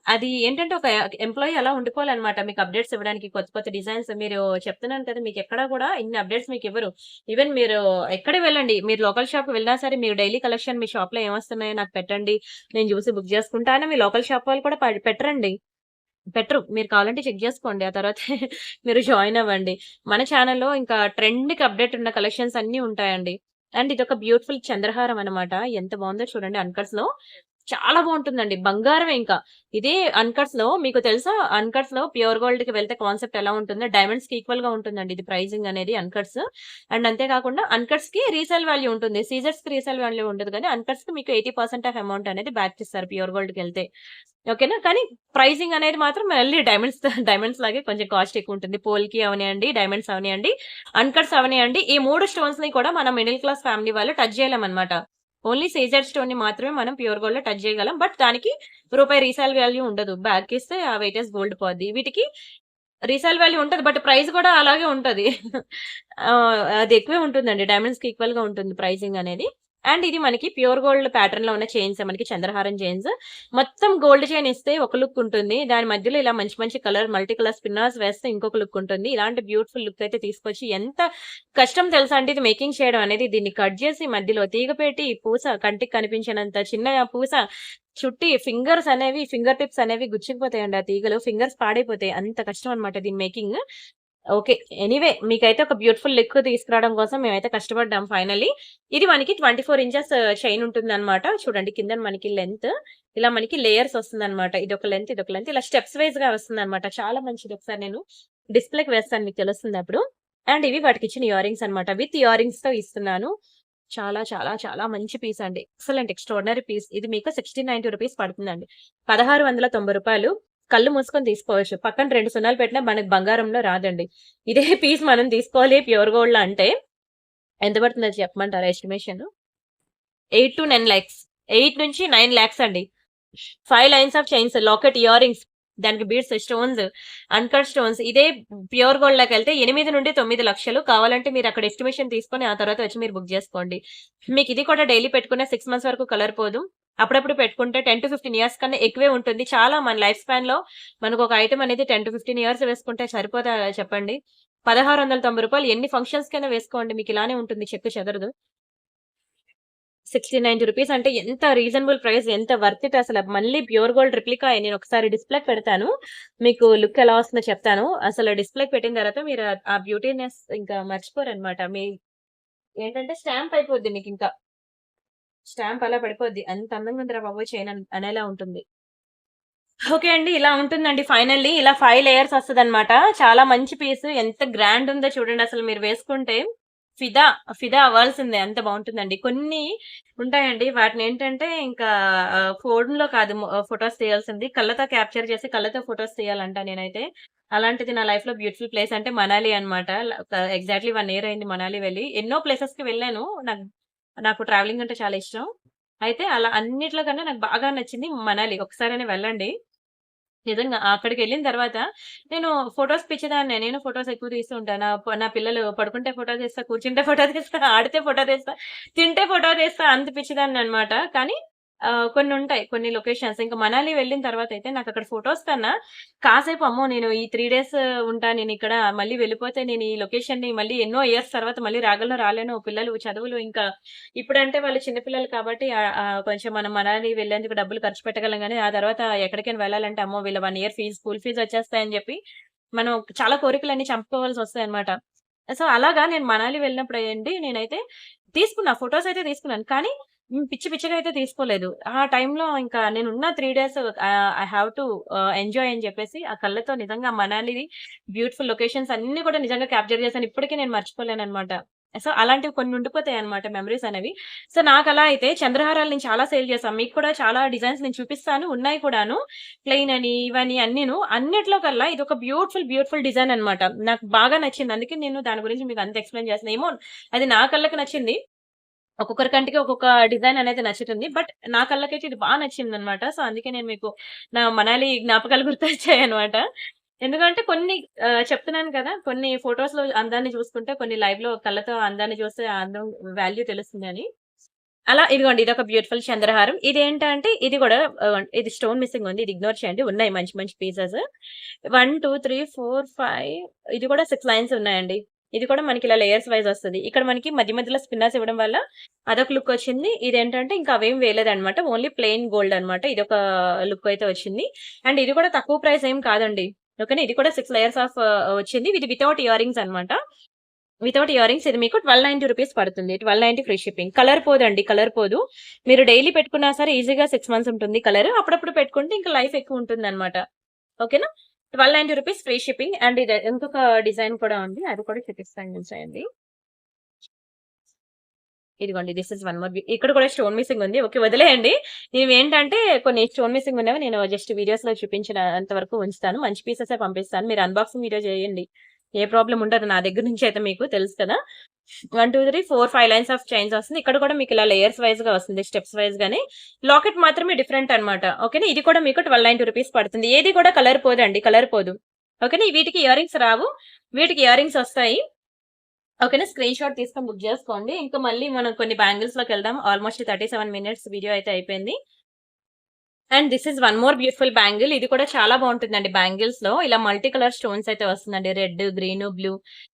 అది ఏంటంటే ఒక ఎంప్లాయీ అలా ఉండిపోవాలన్నమాట. మీకు అప్డేట్స్ ఇవ్వడానికి కొత్త కొత్త డిజైన్స్ మీరు చెప్తున్నాను కదా! మీకెక్కడా కూడా ఇన్ని అప్డేట్స్ మీకివ్వరు. ఈవెన్ మీరు ఎక్కడికి వెళ్ళండి. మీరు లోకల్ షాప్‌కి వెళ్ళినా సరే మీరు డైలీ కలెక్షన్ మీ షాప్‌లో ఏమొస్తున్నాయో నాకు పెట్టండి. నేను చూసి బుక్ చేసుకుంటా అని మీ లోకల్ షాప్ వాళ్ళు కూడా పెట్టరండి. పెట్టరు. మీరు కావాలంటే చెక్ జేసుకోండి. ఆ తర్వాత మీరు జాయిన్ అవ్వండి. మన ఛానెల్‌లో ఇంకా ట్రెండ్‌కి అప్డేట్ ఉన్న కలెక్షన్స్ అన్నీ ఉంటాయండి. అండ్ ఇదొక బ్యూటిఫుల్ చంద్రహారం అన్నమాట. ఎంత బావుందో చూడండి అన్‌కట్స్‌లో. చాలా బావుంటుందండి. బంగారమే ఇంకా. ఇదే అన్‌కట్స్‌లో మీకు తెలుసా? అన్‌కట్స్‌లో ప్యూర్ గోల్డ్‌కి వెళ్తే కాన్సెప్ట్ ఎలా ఉంటుందో డైమండ్స్‌కి ఈక్వల్‌గా ఉంటుందండి ఇది ప్రైజింగ్ అనేది అన్‌కట్స్. అండ్ అంతే కాకుండా అన్‌కట్స్‌కి రీసేల్ వాల్యూ ఉంటుంది. సీజర్స్‌కి రీసేల్ వాల్యూ ఉండదు గానీ అన్‌కట్స్‌కి మీకు 80% ఆఫ్ అమౌంట్ అనేది బ్యాక్ ఇస్తారు ప్యూర్ గోల్డ్‌కెళ్తే. ఓకేనా. కానీ ప్రైజింగ్ అనేది మాత్రం మళ్ళీ డైమండ్స్ లాగే కొంచెం కాస్ట్ ఎక్కువుంటుంది. పోల్‌కి అవనియండి, డైమండ్స్ అవనియండి, అన్‌కట్స్ అవనియండి. ఈ 3 స్టోన్స్‌ని కూడా మనం మిడిల్ క్లాస్ ఫ్యామిలీ వాళ్ళు టచ్ చేయలేమనమాట. ఓన్లీ సీజర్ స్టోన్‌ని మాత్రమే మనం ప్యూర్ గోల్డ్‌లో టచ్ చేయగలం. బట్ దానికి రూపాయి రీసేల్ వాల్యూ ఉండదు. బ్యాగ్‌కిస్తే ఆ వెయిటేజ్ గోల్డ్ పోద్ది. వీటికి రీసేల్ వాల్యూ ఉంటది. బట్ ప్రైస్ కూడా అలాగే ఉంటది. అది ఎక్కువే ఉంటుందండి. డైమండ్స్‌కి ఈక్వల్‌గా ఉంటుంది ప్రైసింగ్ అనేది. అండ్ ఇది మనకి ప్యూర్ గోల్డ్ ప్యాటర్న్‌లో ఉన్న చైన్స్ మనకి చంద్రహారం చైన్స్. మొత్తం గోల్డ్ చైన్ ఇస్తే ఒక లుక్ ఉంటుంది. దాని మధ్యలో ఇలా మంచి మంచి మల్టీ కలర్ స్పిన్నర్స్ వేస్తే ఇంకొక లుక్ ఉంటుంది. ఇలాంటి బ్యూటిఫుల్ లుక్ అయితే తీసుకొచ్చి ఎంత కష్టం తెలుసా అండి ఇది మేకింగ్ చేయడం అనేది. దీన్ని కట్ చేసి మధ్యలో తీగ పెట్టి పూస కంటికి కనిపించినంత చిన్న పూస చుట్టి ఫింగర్ టిప్స్ అనేవి గుచ్చుకుపోతాయండి ఆ తీగలు. ఫింగర్స్ పాడైపోతాయి. అంత కష్టం అన్నమాట దీని మేకింగ్. ఓకే. ఎనీవే మీకైతే ఒక బ్యూటిఫుల్ లుక్ తీసుకురావడం కోసం మేమైతే కష్టపడ్డాం ఫైనల్లీ. ఇది మనకి 24 ఇంచెస్ చైన్ ఉంటుందన్నమాట. చూడండి కిందన మనకి లెంత్ ఇలా మనకి లేయర్స్ వస్తుందన్నమాట. ఇదొక లెంత్, ఇదొక లెంత్ ఇలా స్టెప్స్ వైస్‌గా వస్తుందన్నమాట. చాలా మంచిది. ఒకసారి నేను డిస్‌ప్లేకి వేస్తాను మీకు తెలుస్తుంది అప్పుడు. అండ్ ఇవి వాటికిచ్చిన ఇయర్ రింగ్స్ అన్నమాట. విత్ ఇయర్ రింగ్స్‌తో ఇస్తున్నాను. చాలా చాలా చాలా మంచి పీస్ అండి. Excellent extraordinary piece. ఇది మీకు 1690 రూపీస్ పడుతుందండి. రూ. 1690 కళ్ళు మూసుకొని తీసుకోవచ్చు. పక్కన 2 సున్నాలు పెట్టినా మనకు బంగారంలో రాదండి. ఇదే పీస్ మనం తీసుకోవాలి ప్యూర్ గోల్డ్‌లో అంటే ఎంత పడుతుందో చెప్పమంటారా ఎస్టిమేషన్? 8-9 లాక్స్. 8-9 లాక్స్ అండి. 5 lines of chains, locket, ear rings, దానికి బీడ్స్, స్టోన్స్, అన్‌కట్ స్టోన్స్. ఇదే ప్యూర్ గోల్డ్‌లోకెళ్తే 8-9 లక్షలు. కావాలంటే మీరు అక్కడ ఎస్టిమేషన్ తీసుకొని ఆ తర్వాత వచ్చి మీరు బుక్ చేసుకోండి. మీకు ఇది కూడా డైలీ పెట్టుకున్న 6 మంత్స్ వరకు కలర్ పోదు. అప్పుడప్పుడు పెట్టుకుంటే 10-15 ఇయర్స్ కన్నా ఎక్కువే ఉంటుంది. చాలా మన లైఫ్ స్పాన్‌లో మనకు ఒక ఐటెమ్ అనేది 10-15 ఇయర్స్ వేసుకుంటే సరిపోదా చెప్పండి? రూ. 1690 ఎన్ని ఫంక్షన్స్‌కైనా వేసుకోండి. మీకు ఇలానే ఉంటుంది చెక్కు చెదరదు. 1690 రూపీస్ అంటే ఎంత రీజనబుల్ ప్రైస్. ఎంత వర్త్ ఇట్ అసల. మళ్ళీ ప్యూర్ గోల్డ్ రిప్లికా నేను ఒకసారి డిస్‌ప్లేకి పెడతాను. మీకు లుక్ ఎలా వస్తుందో చెప్తాను. అసలు డిస్‌ప్లేకి పెట్టిన తర్వాత మీరు ఆ బ్యూటీనెస్ ఇంకా మర్చిపోరనమాట. ఏంటంటే స్టాంప్ అయిపోద్ది మీకింకా. స్టాంప్ అలా పడిపోద్ది. అంత అందంగా ఉందిరా బాబోయ్! చైన్ అనేలా ఉంటుంది. ఓకే అండి. ఇలా ఉంటుందండి ఫైనల్లీ. ఇలా 5 లేయర్స్ వస్తదనమాట. చాలా మంచి పీస్. ఎంత గ్రాండ్ ఉందో చూడండి అసలు మీరు వేసుకుంటే. ఫిదా ఫిదా అవ్వాల్సిందే. అంత బావుంటుందండి. కొన్ని ఉంటాయండి. వాటినేంటంటే ఇంకా ఫోనులో కాదు ఫోటోస్ తీయాల్సింది. కళ్ళతో క్యాప్చర్ చేసి కళ్ళతో ఫోటోస్ తీయాలంట నేనైతే. అలాంటిది నా లైఫ్‌లో బ్యూటిఫుల్ ప్లేస్ అంటే మనాలి అన్నమాట. ఎగ్జాక్ట్‌లీ 1 ఇయర్ అయింది మనాలి వెళ్ళి. ఎన్నో ప్లేసెస్‌కి వెళ్ళాను. నాకు ట్రావెలింగ్ అంటే చాలా ఇష్టం. అయితే అలా అన్నిట్లో కన్నా నాకు బాగా నచ్చింది మనాలి. ఒకసారైనా వెళ్ళండి. నిజంగా. అక్కడికెళ్ళిన తర్వాత నేను ఫోటోస్ పిచ్చిదాన్నే. నేను ఫోటోస్ ఎక్కువ తీస్తూ ఉంటా. నా పిల్లలు పడుకుంటే ఫోటో తీస్తా, కూర్చుంటే ఫోటో తీస్తా, ఆడితే ఫోటో తీస్తా, తింటే ఫోటో తీస్తా అంత పిచ్చిదాన్ననమాట. కానీ కొన్నుంటాయి. కొన్ని లొకేషన్స్ ఇంక మనాలి వెళ్ళిన తర్వాతయితే నాకక్కడ ఫోటోస్ కన్నా కాసేపు అమ్మో! నేను ఈ 3 డేస్ ఉంటా నేనిక్కడ. మళ్ళీ వెళ్ళిపోతే నేను ఈ లొకేషన్‌ని మళ్ళీ ఎన్నో ఇయర్స్ తర్వాత మళ్ళీ రాగలనో రాలేనో పిల్లలు చదువులు ఇంకా ఇప్పుడంటే వాళ్ళు చిన్న పిల్లలు కాబట్టి కొంచెం మనం మనాలి వెళ్ళేందుకు డబ్బులు ఖర్చు పెట్టగలం గానీ, ఆ తర్వాత ఎక్కడికైనా వెళ్ళాలంటే అమ్మో! వీళ్ళ 1 ఇయర్ స్కూల్ ఫీజ్ వచ్చేస్తాయని జెప్పి, మనం చాలా కోరికలన్నీ చంపుకోవాల్సొస్తాయన్నమాట. సో, అలాగా నేను మనాలి వెళ్ళినప్పుడేంటి నేనైతే తీసుకున్నా. ఫోటోస్ అయితే తీసుకున్నాను. కానీ పిచ్చి పిచ్చిగా అయితే తీసుకోలేదు. ఆ టైంలో ఇంకా నేనున్న 3 days I have to enjoy అని జెప్పేసి ఆ కళ్ళతో నిజంగా మనాలిది బ్యూటిఫుల్ లొకేషన్స్ అన్నీ కూడా నిజంగా క్యాప్చర్ చేశాను. ఇప్పటికి నేను మర్చిపోలేనన్నమాట. సో, అలాంటివి కొన్ని ఉండిపోతాయన్నమాట మెమోరీస్ అనేవి. సో, నాకలా అయితే చంద్రహారాలు నేను చాలా సేల్ చేశాను. మీకు కూడా చాలా డిజైన్స్ నేను చూపిస్తాను. ఉన్నాయి కూడాను. ప్లెయిన్ అని, ఇవని అన్నీను. అన్నిట్లో కల్లా ఇదొక బ్యూటిఫుల్ డిజైన్ అన్నమాట. నాకు బాగా నచ్చింది. అందుకే నేను దాని గురించి మీకు అంత ఎక్స్‌ప్లెయిన్ చేస్తున్నా. ఏమో అది నా కళ్ళకి నచ్చింది. ఒక్కొక్కరి కంటికి ఒక్కొక్క డిజైన్ అనేది నచ్చుతుంది. బట్ నా కళ్ళకైతే ఇది నచ్చిందన్నమాట. సో, అందుకే నేను మీకు నా మనాలి జ్ఞాపకాలు గుర్తొచ్చాయన్నమాట. ఎందుకంటే కొన్ని చెప్తున్నాను కదా! కొన్ని ఫోటోస్‌లో అందాన్ని చూసుకుంటే, కొన్ని లైవ్‌లో కళ్ళతో అందాన్ని చూస్తే ఆ అందం వాల్యూ తెలుస్తుందని. అలా ఇదిగోండి ఇదొక బ్యూటిఫుల్ చంద్రహారం. ఇదేంటంటే ఇది గూడా ఇది స్టోన్ మిస్సింగ్ ఉంది. ఇది ఇగ్నోర్ చేయండి. ఉన్నాయి మంచి మంచి పీసెస్. 1, 2, 3, 4, 5 ఇది కూడా 6 లైన్స్ ఉన్నాయండి. ఇది కూడా మనకి ఇలా లేయర్స్ వైస్ వస్తది. ఇక్కడ మనకి మధ్య మధ్యలో స్పిన్నర్స్ ఇవ్వడం వల్ల అదొక లుక్ వచ్చింది. ఇదేంటంటే ఇంకా అవేం వేయలేదన్నమాట. ఓన్లీ ప్లెయిన్ గోల్డ్ అన్నమాట. ఇదొక లుక్ అయితే వచ్చింది. అండ్ ఇది కూడా తక్కువ ప్రైస్ ఏం కాదండి. ఓకేనా. ఇది కూడా 6 లేయర్స్ ఆఫ్ వచ్చింది. ఇది వితౌట్ ఇయర్ రింగ్స్ అన్నమాట. వితౌట్ ఇయర్ రింగ్స్ ఇది మీకు 1290 పడుతుంది. 1290 ఫ్రీ షిప్పింగ్. కలర్ పోదండి. కలర్ పోదు. మీరు డైలీ పెట్టుకున్నా సరే ఈజీగా 6 మంత్స్ ఉంటుంది కలర్. అప్పుడప్పుడు పెట్టుకుంటే ఇంకా లైఫ్ ఎక్కువ ఉంటుందన్నమాట. ఓకేనా. 1290 ఫ్రీ షిప్పింగ్. అండ్ ఇది ఇంకొక డిజైన్ కూడా ఉంది. అది కూడా చూపిస్తాను చూసేయండి. ఇదిగోండి దిస్ ఇస్ వన్ మోర్ ఇక్కడ కూడా స్టోన్ మిస్సింగ్ ఉంది. ఓకే వదిలేయండి. ఇవేంటంటే కొన్ని స్టోన్ మిస్సింగ్ ఉన్నవి నేను జస్ట్ వీడియోస్‌లో చూపించినంత వరకు ఉంచుతాను. మంచి పీసెసే పంపిస్తాను. మీరు అన్బాక్సింగ్ వీడియో చేయండి. ఏ ప్రాబ్లమ్ ఉండదు. నా దగ్గర నుంచి అయితే మీకు తెలుసు కదా! 1, 2, 3, 4, 5 లైన్స్ ఆఫ్ చైన్స్ వస్తుంది. ఇక్కడ కూడా మీకు ఇలా లేయర్స్ వైస్‌గా వస్తుంది. స్టెప్స్ వైస్‌గానే. లాకెట్ మాత్రమే డిఫరెంట్ అన్నమాట. ఓకేనా. ఇది కూడా మీకు 1290 పడుతుంది. ఏది కూడా కలర్ పోదండి. కలర్ పోదు. ఓకేనా. వీటికి ఇయర్ రింగ్స్ రావు. వీటికి ఇయర్ రింగ్స్ వస్తాయి. ఓకేనా. స్క్రీన్ షాట్ తీసుకొని బుక్ చేసుకోండి. ఇంకా మళ్ళీ మనం కొన్ని బ్యాంగిల్స్‌లోకెళ్దాం. ఆల్‌మోస్ట్ 37 మినిట్స్ వీడియో అయితే అయిపోయింది. And this is one more beautiful bangle. ఇది కూడా చాలా బాగుంటుందండి బ్యాంగిల్స్‌లో. ఇలా మల్టీ కలర్ స్టోన్స్ అయితే వస్తుందండి. Red, green, blue.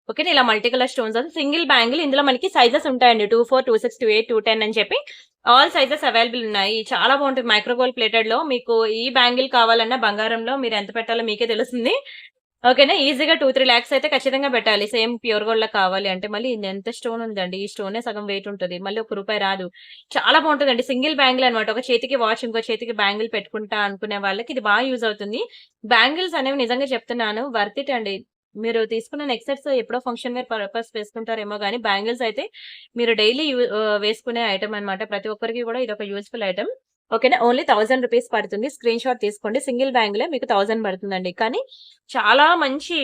ఓకేనా. ఇలా మల్టీ కలర్ స్టోన్స్ వస్తుంది. Single bangle. ఇందులో మనకి సైజెస్ ఉంటాయండి. 24, 26, 28, 210 అని చెప్పి ఆల్ సైజెస్ అవైలబుల్ ఉన్నాయి. చాలా బాగుంటుంది. మైక్రో గోల్డ్ ప్లేటెడ్‌లో మీకు ఈ బ్యాంగిల్ కావాలన్నా బంగారంలో మీరు ఎంత పెట్టాలో మీకే తెలుస్తుంది. ఓకేనా. ఈజీగా 2, 3 లాక్స్ అయితే ఖచ్చితంగా పెట్టాలి. సేమ్ ప్యూర్ గోల్డ్‌లా కావాలి అంటే. మళ్ళీ ఎంత స్టోన్ ఉందండి. ఈ స్టోనే సగం వెయిట్ ఉంటది. మళ్ళీ ₹1 రాదు. చాలా బాగుంటదండి. సింగిల్ బ్యాంగిల్ అన్నమాట. ఒక చేతికి వాచ్, ఇంకో చేతికి బ్యాంగిల్ పెట్టుకుంటా అనుకునే వాళ్ళకి ఇది యూజ్ అవుతుంది. బ్యాంగిల్స్ అనేవి నిజంగా చెప్తున్నాను వర్త్ ఇట్ అండి. మీరు తీసుకున్న నెక్ సెట్స్ ఎప్పుడో ఫంక్షన్ వేర్ పర్పస్ వేసుకుంటారేమో గానీ, బ్యాంగిల్స్ అయితే మీరు డైలీ వేసుకునే ఐటెమ్ అన్నమాట. ప్రతి ఒక్కరికి కూడా ఇదొక యూజ్‌ఫుల్ ఐటెమ్. ఓకేనా. ఓన్లీ ₹1000 పడుతుంది. స్క్రీన్ షాట్ తీసుకోండి. సింగిల్ బ్యాంగిలే మీకు 1000 పడుతుందండి. కానీ చాలా మంచి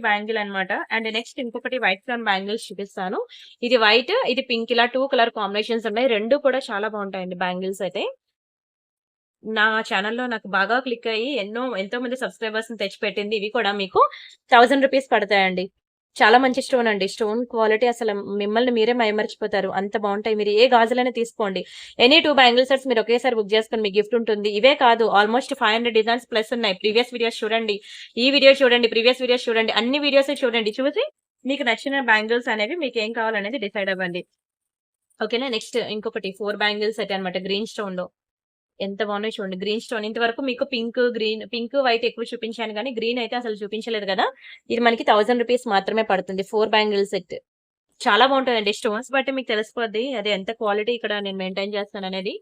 బ్యాంగిల్ అన్నమాట. అండ్ నెక్స్ట్ ఇంకొకటి వైట్ స్టోన్ బ్యాంగిల్స్ చూపిస్తాను. ఇది వైట్, ఇది పింక్ ఇలా 2 కలర్ కాంబినేషన్స్ ఉన్నాయి. 2 కూడా చాలా బాగుంటాయండి బ్యాంగిల్స్ అయితే. నా ఛానెల్‌లో నాకు బాగా క్లిక్ అయ్యి ఎంతో మంది సబ్‌స్క్రైబర్స్‌ని తెచ్చిపెట్టింది. ఇవి కూడా మీకు ₹1000 పడతాయండి. చాలా మంచి స్టోన్ అండి. స్టోన్ క్వాలిటీ అసలు మిమ్మల్ని మీరే మైమరిచిపోతారు. అంత బావుంటాయి. మీరు ఏ గాజులైనా తీసుకోండి. ఎనీ 2 బ్యాంగిల్ సెట్స్ మీరు ఒకేసారి బుక్ చేసుకొని మీకు గిఫ్ట్ ఉంటుంది. ఇవే కాదు ఆల్‌మోస్ట్ 500 డిజైన్స్ ప్లస్ ఉన్నాయి. ప్రీవియస్ వీడియోస్ చూడండి. ఈ వీడియో చూడండి. ప్రీవియస్ వీడియోస్ చూడండి. అన్ని వీడియోస్ చూడండి. చూసి మీకు నచ్చిన బ్యాంగిల్స్ అనేవి మీకేం కావాలనేది డిసైడ్ అవ్వండి. ఓకేనా. నెక్స్ట్ ఇంకొకటి 4 బ్యాంగిల్ సెట్ అన్నమాట గ్రీన్ స్టోన్‌లో. ఎంత బాగున్నాయో చూడండి. గ్రీన్ స్టోన్ ఇంతవరకు మీకు పింక్, వైట్ ఎక్కువ చూపించాను గానీ, గ్రీన్ అయితే అసలు చూపించలేదు కదా! ఇది మనకి ₹1000 మాత్రమే పడుతుంది. 4 బ్యాంగిల్ సెట్. చాలా బాగుంటదండి. స్టోన్స్ బట్టి మీకు తెలిసిపోద్ది. అది ఎంత క్వాలిటీ ఇక్కడ నేను మెయింటైన్ చేస్తాననేది.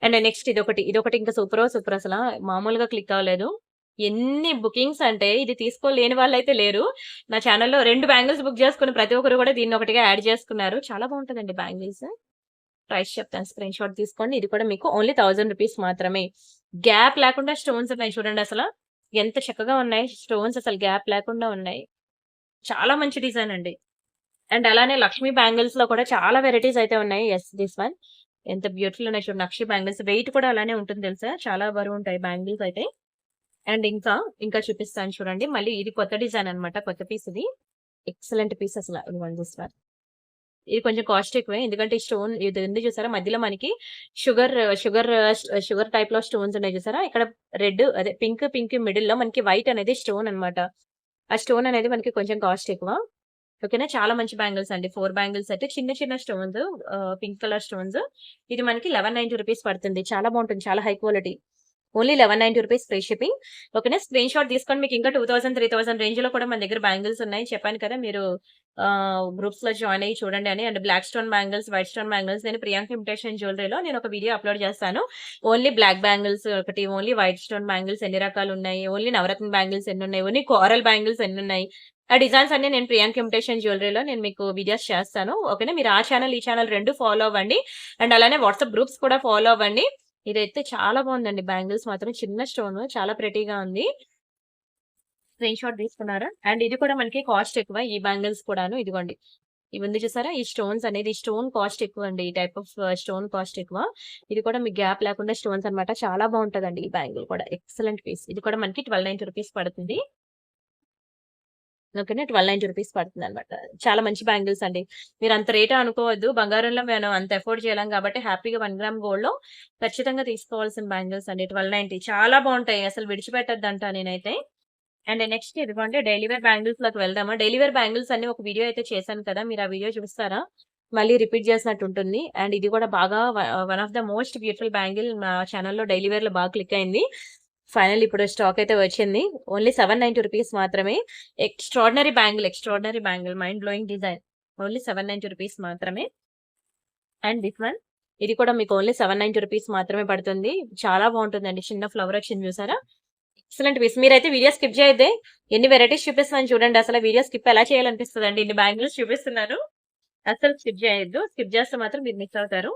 అండ్ నెక్స్ట్ ఇదొకటి ఇంకా సూపర్ అసల మామూలుగా క్లిక్ అవ్వలేదు. ఎన్ని బుకింగ్స్ అంటే ఇది తీసుకోలేని వాళ్ళైతే లేరు. నా ఛానెల్‌లో 2 బ్యాంగిల్స్ బుక్ చేసుకుని ప్రతి ఒక్కరు కూడా దీన్ని ఒకటిగా యాడ్ చేసుకున్నారు. చాలా బాగుంటదండి బ్యాంగిల్స్. ప్రైస్ చెప్తాను, స్క్రీన్ షాట్ తీసుకోండి. ఇది కూడా మీకు ఓన్లీ 1000 రూపీస్ మాత్రమే. గ్యాప్ లేకుండా స్టోన్స్ ఉన్నాయి చూడండి అసల. ఎంత చక్కగా ఉన్నాయి స్టోన్స్, అసలు గ్యాప్ లేకుండా ఉన్నాయి. చాలా మంచి డిజైన్ అండి. అండ్ అలానే లక్ష్మీ బ్యాంగిల్స్ లో కూడా చాలా వెరైటీస్ అయితే ఉన్నాయి. ఎస్, దిస్ వన్ ఎంత బ్యూటిఫుల్ ఉన్నాయి చూడండి. లక్ష్మీ బ్యాంగిల్స్ వెయిట్ కూడా అలానే ఉంటుంది తెలుసా, చాలా బరువు ఉంటాయి బ్యాంగిల్స్ అయితే. అండ్ ఇంకా చూపిస్తాను చూడండి. మళ్ళీ ఇది కొత్త డిజైన్ అన్నమాట, కొత్త పీస్ ఇది. ఎక్సలెంట్ పీస్ అసలు. దిస్ వన్ ఇది కొంచెం కాస్ట్ ఎక్కువే, ఎందుకంటే ఈ స్టోన్ ఇది ఉంది చూసారా, మధ్యలో మనకి షుగర్ షుగర్ షుగర్ టైప్ లో స్టోన్స్ ఉన్నాయి చూసారా. ఇక్కడ రెడ్, అదే పింక్ పింక్ మిడిల్ లో మనకి వైట్ అనేది స్టోన్ అన్నమాట. ఆ స్టోన్ అనేది మనకి కొంచెం కాస్ట్ ఎక్కువ. ఓకేనా, చాలా మంచి బ్యాంగిల్స్ అండి. 4 బ్యాంగిల్స్ అయితే చిన్న చిన్న స్టోన్స్, పింక్ కలర్ స్టోన్స్. ఇది మనకి 1190 రూపీస్ పడుతుంది. చాలా బాగుంటుంది, చాలా high quality. Only 1190 rupees free shipping. ఓకేనా, స్క్రీన్ షాట్ తీసుకొని మీకు ఇంకా 2000 3000 రేంజ్ లో కూడా మన దగ్గర బ్యాంగిల్స్ ఉన్నాయి. చెప్పాను కదా, మీరు గ్రూప్స్ లో జాయిన్ అయ్యి చూడండి అని. And black stone bangles, white stone bangles, నేను ప్రియాంక ఇమిటేషన్ జ్యువెలరీలో నేను ఒక వీడియో అప్లోడ్ చేస్తాను. ఓన్లీ బ్లాక్ బ్యాంగిల్స్ ఒకటి, ఓన్లీ వైట్ స్టోన్ బ్యాంగిల్స్ ఎన్ని రకాలు ఉన్నాయి, ఓన్లీ నవరత్న బ్యాంగిల్స్ ఎన్ని ఉన్నాయి, ఓన్లీ కోరల్ బ్యాంగిల్స్ ఎన్ని ఉన్నాయి, ఆ డిజైన్స్ అన్ని నేను ప్రియాంక ఇమిటేషన్ జ్యువెలరీలో నేను మీకు వీడియోస్ చేస్తాను. ఓకేనా, మీరు ఆ ఛానల్ ఈ ఛానల్ రెండు ఫాలో అవ్వండి. అండ్ అలానే వాట్సాప్ గ్రూప్స్ కూడా ఫాలో అవ్వండి. ఇదైతే చాలా బాగుందండి. బ్యాంగిల్స్ మాత్రం చిన్న స్టోన్, చాలా ప్రెటీగా ఉంది. స్క్రీన్ షాట్ తీసుకున్నారా. అండ్ ఇది కూడా మనకి కాస్ట్ ఎక్కువ, ఈ బ్యాంగిల్స్ కూడాను. ఇదిగోండి, ఇవి ఉంది చూసారా, ఈ స్టోన్స్ అనేది స్టోన్ కాస్ట్ ఎక్కువ అండి. ఈ టైప్ ఆఫ్ స్టోన్ కాస్ట్ ఎక్కువ. ఇది కూడా మీకు గ్యాప్ లేకుండా స్టోన్స్ అన్నమాట. చాలా బాగుంటదండి ఈ బ్యాంగిల్ కూడా. Excellent piece. ఇది కూడా మనకి 1290 రూపీస్ పడుతుంది. ఓకేనా, 1290 రూపీస్ పడుతుంది అనమాట. చాలా మంచి బ్యాంగిల్స్ అండి. మీరు అంత రేట్ అనుకోవద్దు, బంగారంలో మేము అంత ఎఫోర్డ్ చేయలేం కాబట్టి హ్యాపీగా 1 గ్రామ్ గోల్డ్ లో ఖచ్చితంగా తీసుకోవాల్సిన బ్యాంగిల్స్ అండి. 1290 చాలా బాగుంటాయి, అసలు విడిచిపెట్టద్దంట నేనైతే. అండ్ నెక్స్ట్ ఇదిగోండి, డైలీ వేర్ బ్యాంగిల్స్ లోకి వెళ్దామా. డైలీ వేర్ బ్యాంగిల్స్ అన్ని ఒక వీడియో అయితే చేశాను కదా, మీరు ఆ వీడియో చూస్తారా, మళ్ళీ రిపీట్ చేసినట్టు ఉంటుంది. అండ్ ఇది కూడా బాగా one of the most beautiful bangle మా ఛానల్లో డైలీ వేర్ లో బాగా క్లిక్ అయింది. ఫైనల్ ఇప్పుడు స్టాక్ అయితే వచ్చింది. ఓన్లీ 790 రూపీస్ మాత్రమే. Extraordinary bangle, mind blowing design. Only 790 rupees మాత్రమే. అండ్ దిస్ వన్, ఇది కూడా మీకు ఓన్లీ 790 రూపీస్ మాత్రమే పడుతుంది. చాలా బాగుంటుందండి. చిన్న ఫ్లవర్ వచ్చింది చూసారా, ఎక్సలెంట్ పీస్. మీరైతే వీడియో స్కిప్ చేయొద్దే, ఎన్ని వెరైటీస్ చూపిస్తున్నాను చూడండి. అసలు వీడియో స్కిప్ ఎలా చేయాలనిపిస్తుంది అండి, ఇన్ని బ్యాంగిల్స్ చూపిస్తున్నారు. అసలు స్కిప్ చేయొద్దు, స్కిప్ చేస్తే మాత్రం మీరు మిస్ అవుతారు.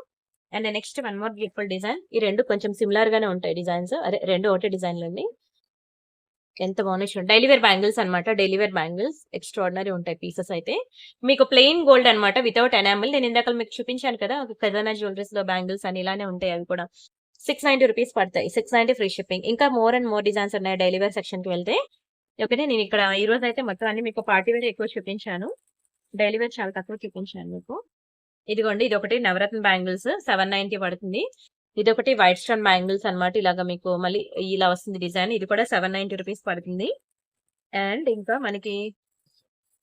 And next one more beautiful design. ఈ రెండు కొంచెం సిమిలర్ గానే ఉంటాయి డిజైన్స్, అదే రెండు ఒకటే డిజైన్లు అండి. ఎంత బాగున్నాయి చూడండి. డైలీ వేర్ బ్యాంగిల్స్ అనమాట. డైలీ వేర్ బ్యాంగిల్స్ ఎక్స్ట్రాడినరీ ఉంటాయి పీసెస్ అయితే. మీకు ప్లెయిన్ గోల్డ్ అనమాట, వితౌట్ ఎనామిల్. నేను ఇందాక మీకు చూపించాను కదా ఖజానా జ్యువెలరీస్ లో బ్యాంగిల్స్ అని, ఇలానే ఉంటాయి అవి కూడా. 690 రూపీస్ పడతాయి. 690 ఫ్రీ షిప్పింగ్. ఇంకా మోర్ అండ్ మోర్ డిజైన్స్ ఉన్నాయి డైలీ వేర్ సెక్షన్ కి వెళ్తే. ఓకే, నేను ఇక్కడ ఈ రోజు అయితే మొత్తం అన్ని మీకు పార్టీ వేర్ ఎక్కువ చూపించాను, డైలీ వేర్ చాలా తక్కువ చూపించాను మీకు. ఇదిగోండి, ఇది ఒకటి నవరత్న బ్యాంగిల్స్ 790 పడుతుంది. ఇది ఒకటి వైట్ స్టోన్ బ్యాంగిల్స్ అనమాట. ఇలాగా మీకు మళ్ళీ ఇలా వస్తుంది డిజైన్. ఇది కూడా 790 రూపీస్ పడుతుంది. అండ్ ఇంకా మనకి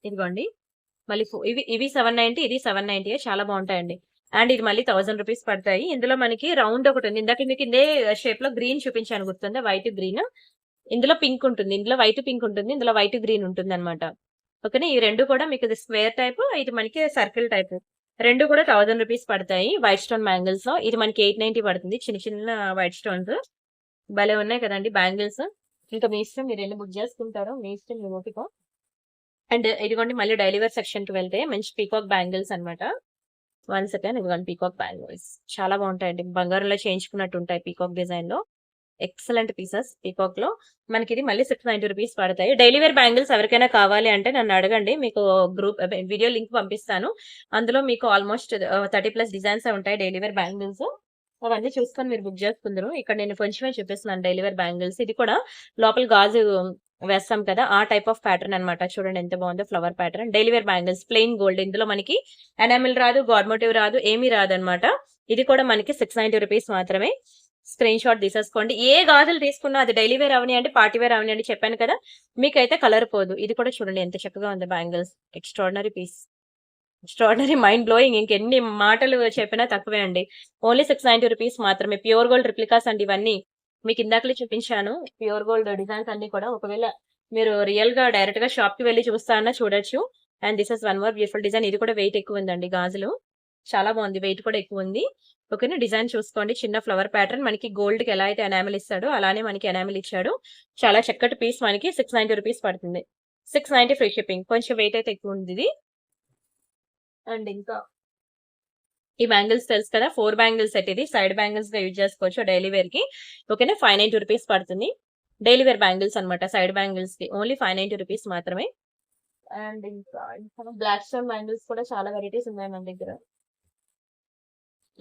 ఇదిగోండి, మళ్ళీ ఇవి 790, ఇది 790. చాలా బాగుంటాయండి. అండ్ ఇది మళ్ళీ 1000 రూపీస్ పడతాయి. ఇందులో మనకి రౌండ్ ఒకటి ఉంది, ఇందాక మీకు ఇదే షేప్ లో గ్రీన్ చూపించాను, గుర్తుందా, వైట్ గ్రీన్. ఇందులో పింక్ ఉంటుంది, ఇందులో వైట్ పింక్ ఉంటుంది, ఇందులో వైట్ గ్రీన్ ఉంటుంది అనమాట. ఓకేనా, ఈ రెండు కూడా మీకు ఇది స్క్వేర్ టైప్, ఇది మనకి సర్కిల్ టైప్. రెండు కూడా 1000 రూపీస్ పడతాయి వైట్ స్టోన్ బ్యాంగిల్స్ లో. ఇది మనకి 890 పడుతుంది. చిన్న చిన్న వైట్ స్టోన్స్ భలే ఉన్నాయి కదండి బ్యాంగిల్స్. ఇంకా మీ ఇష్టం, మీరు ఎన్ని బుక్ చేసుకుంటారో మీ ఇష్టం, మీ ఓపిక. అండ్ ఇదిగోండి, మళ్ళీ డైలీ వేర్ సెక్షన్ కి వెళ్తే మంచి పీకాక్ బ్యాంగిల్స్ అనమాట. 1 సెకండ్, ఇదిగోండి పీకాక్ బ్యాంగిల్స్ చాలా బాగుంటాయండి. బంగారంలో చేయించుకున్నట్టు ఉంటాయి పీకాక్ డిజైన్ లో. ఎక్సలెంట్ పీసెస్ పీకాక్ లో. మనకి ఇది మళ్ళీ 690 రూపీస్ పడతాయి. డైలీ వేర్ బ్యాంగిల్స్ ఎవరికైనా కావాలి అంటే నన్ను అడగండి, మీకు గ్రూప్ వీడియో లింక్ పంపిస్తాను. అందులో మీకు ఆల్మోస్ట్ 30+ డిజైన్స్ ఉంటాయి డైలీ వేర్ బ్యాంగిల్స్. అవన్నీ చూసుకొని మీరు బుక్ చేసుకుందరు. ఇక్కడ నేను కొంచెమే చూపిస్తున్నాను డైలీ వేర్ బ్యాంగిల్స్. ఇది కూడా లోపల గాజు వేస్తాం కదా, ఆ టైప్ ఆఫ్ ప్యాటర్న్ అనమాట. చూడండి ఎంత బాగుందో, flower pattern. Daily wear bangles plain gold. ఇందులో మనకి ఎనామిల్ రాదు, గాడ్ మోటివ్ రాదు, ఏమీ రాదు అనమాట. ఇది కూడా మనకి 690 రూపీస్ మాత్రమే. స్క్రీన్ షాట్ తీసేసుకోండి. ఏ గాజులు తీసుకున్నా అది డైలీ వేర్ అవనియండి, పార్టీ వేర్ అవనియండి, చెప్పాను కదా, మీకైతే కలర్ పోదు. ఇది కూడా చూడండి ఎంత చక్కగా ఉంది bangles. Extraordinary piece, extraordinary, mind blowing. ఇంకెన్ని మాటలు చెప్పినా తక్కువే అండి. ఓన్లీ 690 రూపీస్ మాత్రమే. ప్యూర్ గోల్డ్ రిప్లికాస్ అండి ఇవన్నీ. మీకు ఇందాకలే చూపించాను ప్యూర్ గోల్డ్ డిజైన్స్ అన్ని కూడా. ఒకవేళ మీరు రియల్ గా డైరెక్ట్ గా షాప్ కి వెళ్ళి చూస్తా అన్నా చూడొచ్చు. And this is one more beautiful design. ఇది కూడా వెయిట్ ఎక్కువ ఉందండి గాజులు. చాలా బాగుంది. వెయిట్ కూడా ఎక్కువ ఉంది. ఓకేనా. డిజైన్ చూసుకోండి. చిన్న ఫ్లవర్ ప్యాటర్న్ మనకి గోల్డ్ కి ఎలా అయితే ఎనామిల్ ఇస్తాడో అలానే మనకి ఎనామిల్ ఇచ్చాడు. చాలా చక్కటి పీస్ మనకి 690 రూపీస్ పడుతుంది. 690 ఫ్రీ షిప్పింగ్. కొంచెం వెయిట్ అయితే ఎక్కువ ఉంది ఇది. అండ్ ఇంకా ఈ బ్యాంగిల్స్ తెలుసు కదా, 4 బ్యాంగిల్స్ సెట్. ఇది సైడ్ బ్యాంగిల్స్ గా యూజ్ చేసుకోవచ్చు డైలీ వేర్ కి. ఓకేనా. 590 రూపీస్ పడుతుంది. డైలీ వేర్ బ్యాంగిల్స్ అనమాట. సైడ్ బ్యాంగిల్స్ కి ఓన్లీ 590 రూపీస్ మాత్రమే. అండ్ ఇంకా బ్లాక్ స్టోన్ బ్యాంగిల్స్ కూడా చాలా వెరైటీస్ ఉన్నాయి మన దగ్గర.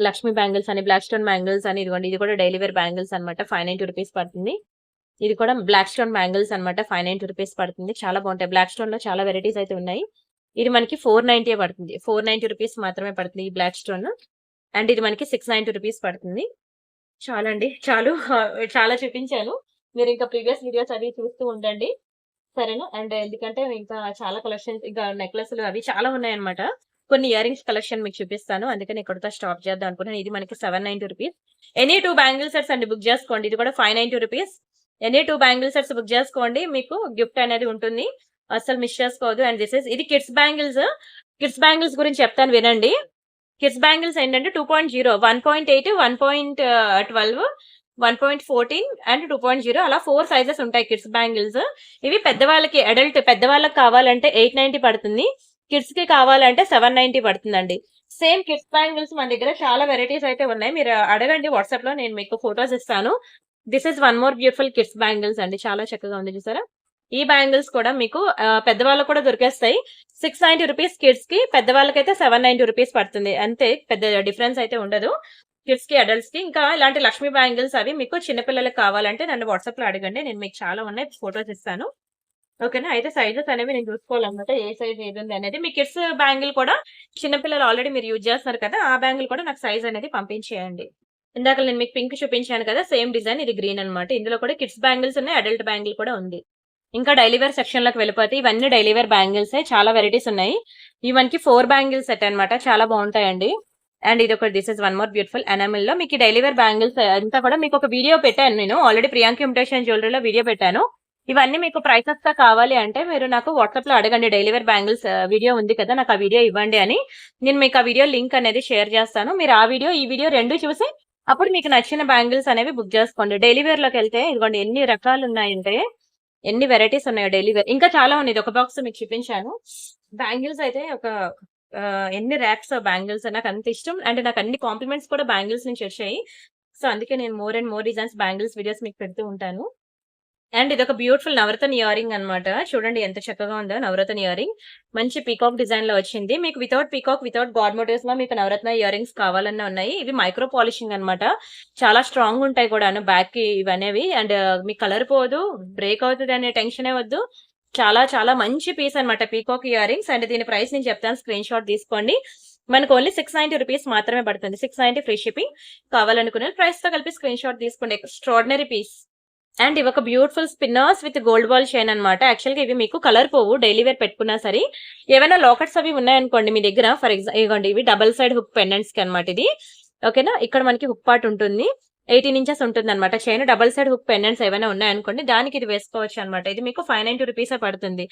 లక్ష్మీ బ్యాంగిల్స్ అని, బ్లాక్ స్టోన్ బ్యాంగిల్స్ అని, ఇదిగోండి ఇది కూడా డైలీ వేర్ బ్యాంగిల్స్ అనమాట. 590 రూపీస్ పడుతుంది. ఇది కూడా బ్లాక్ స్టోన్ బ్యాంగిల్స్ అనమాట. 590 రూపీస్ పడుతుంది. చాలా బాగుంటాయి. బ్లాక్ స్టోన్ లో చాలా వెరైటీస్ అయితే ఉన్నాయి. ఇది మనకి 490 పడుతుంది. 490 రూపీస్ మాత్రమే పడుతుంది ఈ బ్లాక్ స్టోన్. అండ్ ఇది మనకి 690 రూపీస్ పడుతుంది. చాలండి, చాలు. చాలా చూపించాను. మీరు ఇంకా ప్రీవియస్ వీడియోస్ అవి చూస్తూ ఉండండి, సరేనా. అండ్ ఎందుకంటే ఇంకా చాలా కలెక్షన్స్, ఇంకా నెక్లెస్లు అవి చాలా ఉన్నాయన్నమాట. కొన్ని ఇయర్ రింగ్స్ కలెక్షన్ మీకు చూపిస్తాను, అందుకని ఇక్కడతో స్టాప్ చేద్దాం అనుకున్నాను. ఇది మనకి 790 రూపీస్. ఎనీ 2 బ్యాంగిల్ సెట్స్ అండి బుక్ చేసుకోండి. ఇది కూడా 590 rupees. Any 2 bangle sets book చేసుకోండి, మీకు గిఫ్ట్ అనేది ఉంటుంది. అసలు మిస్ చేసుకోవద్దు. అండ్ ఇది కిడ్స్ బ్యాంగిల్స్. కిడ్స్ బ్యాంగిల్స్ గురించి చెప్తాను వినండి. కిడ్స్ బ్యాంగిల్స్ ఏంటంటే 2.0, 1.8, 1.12, 1.14 అండ్ 2.0 అలా 4 సైజెస్ ఉంటాయి కిడ్స్ బ్యాంగిల్స్. ఇవి పెద్దవాళ్ళకి, అడల్ట్ పెద్దవాళ్ళకి కావాలంటే 890 పడుతుంది. కిడ్స్ కి కావాలంటే 790 పడుతుందండి. సేమ్ కిడ్స్ బ్యాంగిల్స్ మన దగ్గర చాలా వెరైటీస్ అయితే ఉన్నాయి. మీరు అడగండి వాట్సాప్ లో, నేను మీకు ఫొటోస్ ఇస్తాను. This is one more beautiful kids bangles అండి. చాలా చక్కగా ఉంది చూసారా. ఈ బ్యాంగిల్స్ కూడా మీకు పెద్దవాళ్ళకు కూడా దొరికేస్తాయి. 690 రూపీస్ కిడ్స్ కి, పెద్దవాళ్ళకైతే 790 రూపీస్ పడుతుంది. అంతే, పెద్ద డిఫరెన్స్ అయితే ఉండదు కిడ్స్ కి అడల్ట్స్ కి. ఇంకా ఇలాంటి లక్ష్మీ బ్యాంగిల్స్ అవి మీకు చిన్నపిల్లలకు కావాలంటే నన్ను వాట్సాప్ లో అడగండి, నేను మీకు చాలా ఉన్నాయి ఫొటోస్ ఇస్తాను. ఓకేనా. అయితే సైజెస్ అనేవి నేను చూసుకోవాలన్నమాట, ఏ సైజ్ ఏది ఉంది అనేది. మీ కిడ్స్ బ్యాంగిల్ కూడా చిన్నపిల్లలు ఆల్రెడీ మీరు యూజ్ చేస్తున్నారు కదా, ఆ బ్యాంగిల్ కూడా నాకు సైజ్ అనేది పంపించేయండి. ఇందాక నేను మీకు పింక్ చూపించాను కదా, సేమ్ డిజైన్, ఇది గ్రీన్ అనమాట. ఇందులో కూడా కిడ్స్ బ్యాంగిల్స్ ఉన్నాయి, అడల్ట్ బ్యాంగిల్ కూడా ఉంది. ఇంకా డైలీ వేర్ సెక్షన్ లోకి వెళ్ళిపోతే ఇవన్నీ డైలీ వేర్ బ్యాంగిల్స్, చాలా వెరైటీస్ ఉన్నాయి. ఇవి మనకి 4 బ్యాంగిల్స్ సెట్ అనమాట. చాలా బాగుంటాయండి. అండ్ ఇది ఒక, this is one more beautiful enamel లో. మీకు డైలీ వేర్ బ్యాంగిల్స్ అంతా కూడా మీకు ఒక వీడియో పెట్టాను నేను ఆల్రెడీ, ప్రియాంక ఇమిటేషన్ జ్యువెలరీలో వీడియో పెట్టాను. ఇవన్నీ మీకు ప్రైసెస్ గా కావాలి అంటే మీరు నాకు వాట్సాప్ లో అడగండి. డైలీ వేర్ బ్యాంగిల్స్ వీడియో ఉంది కదా, నాకు ఆ వీడియో ఇవ్వండి అని. నేను మీకు ఆ వీడియో లింక్ అనేది షేర్ చేస్తాను. మీరు ఆ వీడియో, ఈ వీడియో రెండు చూసి అప్పుడు మీకు నచ్చిన బ్యాంగిల్స్ అనేవి బుక్ చేసుకోండి. డైలీ వేర్ లోకి వెళ్తే ఇదిగోండి ఎన్ని రకాలు ఉన్నాయంటే, ఎన్ని వెరైటీస్ ఉన్నాయో డైలీ వేర్. ఇంకా చాలా ఉన్నాయి. ఒక బాక్స్ మీకు చూపించాను. బ్యాంగిల్స్ అయితే ఒక ఎన్ని ర్యాక్స్ బ్యాంగిల్స్, నాకు అంత ఇష్టం. అండ్ నాకు అన్ని కాంప్లిమెంట్స్ కూడా బ్యాంగిల్స్ నుంచి వచ్చాయి. సో అందుకే నేను more and more designs bangles videos మీకు పెడుతూ ఉంటాను. అండ్ ఇది ఒక బ్యూటిఫుల్ నవరత్న ఇయర్ రింగ్ అనమాట. చూడండి ఎంత చక్కగా ఉందో నవరత్న ఇయర్ రింగ్. మంచి పీకాక్ డిజైన్ లో వచ్చింది. మీకు without peacock, without god motifs లో మీకు నవరత్న ఇయర్ రింగ్స్ కావాలన్నా ఉన్నాయి. ఇవి మైక్రో పాలిషింగ్ అనమాట. చాలా స్ట్రాంగ్ ఉంటాయి కూడా బ్యాక్ కి ఇవనేవి. అండ్ మీకు కలర్ పోదు, బ్రేక్ అవుతుంది అనే టెన్షనే వద్దు. చాలా చాలా మంచి పీస్ అనమాట పీకాక్ ఇయర్ రింగ్స్. అండ్ దీని ప్రైస్ నేను చెప్తాను, స్క్రీన్ షాట్ తీసుకోండి. మనకు ఓన్లీ 690 రూపీస్ మాత్రమే పడుతుంది. 690 ఫ్రీ షిప్పింగ్. కావాలనుకునే ప్రైస్ తో కలిపి స్క్రీన్ షాట్ తీసుకోండి. Extraordinary piece. అండ్ ఇవి ఒక beautiful spinners with gold ball chain అనమాట. యాక్చువల్ గా ఇవి మీకు కలర్ పోవు, డైలీ వేర్ పెట్టుకున్నా సరే. ఏమైనా లాకెట్స్ అవి ఉన్నాయనుకోండి మీ దగ్గర, ఫర్ ఎగ్జాంపుల్ ఇవ్వండి, ఇవి డబల్ సైడ్ హుక్ పెండెంట్స్ కి అనమాట. ఇది ఓకేనా. ఇక్కడ మనకి హుక్ పార్ట్ ఉంటుంది, 18 ఇంచెస్ ఉంటుంది అనమాట chain. Double side hook pendants ఏమైనా ఉన్నాయనుకోండి, దానికి ఇది వేసుకోవచ్చు అనమాట. ఇది మీకు 590 రూపీసే పడుతుంది.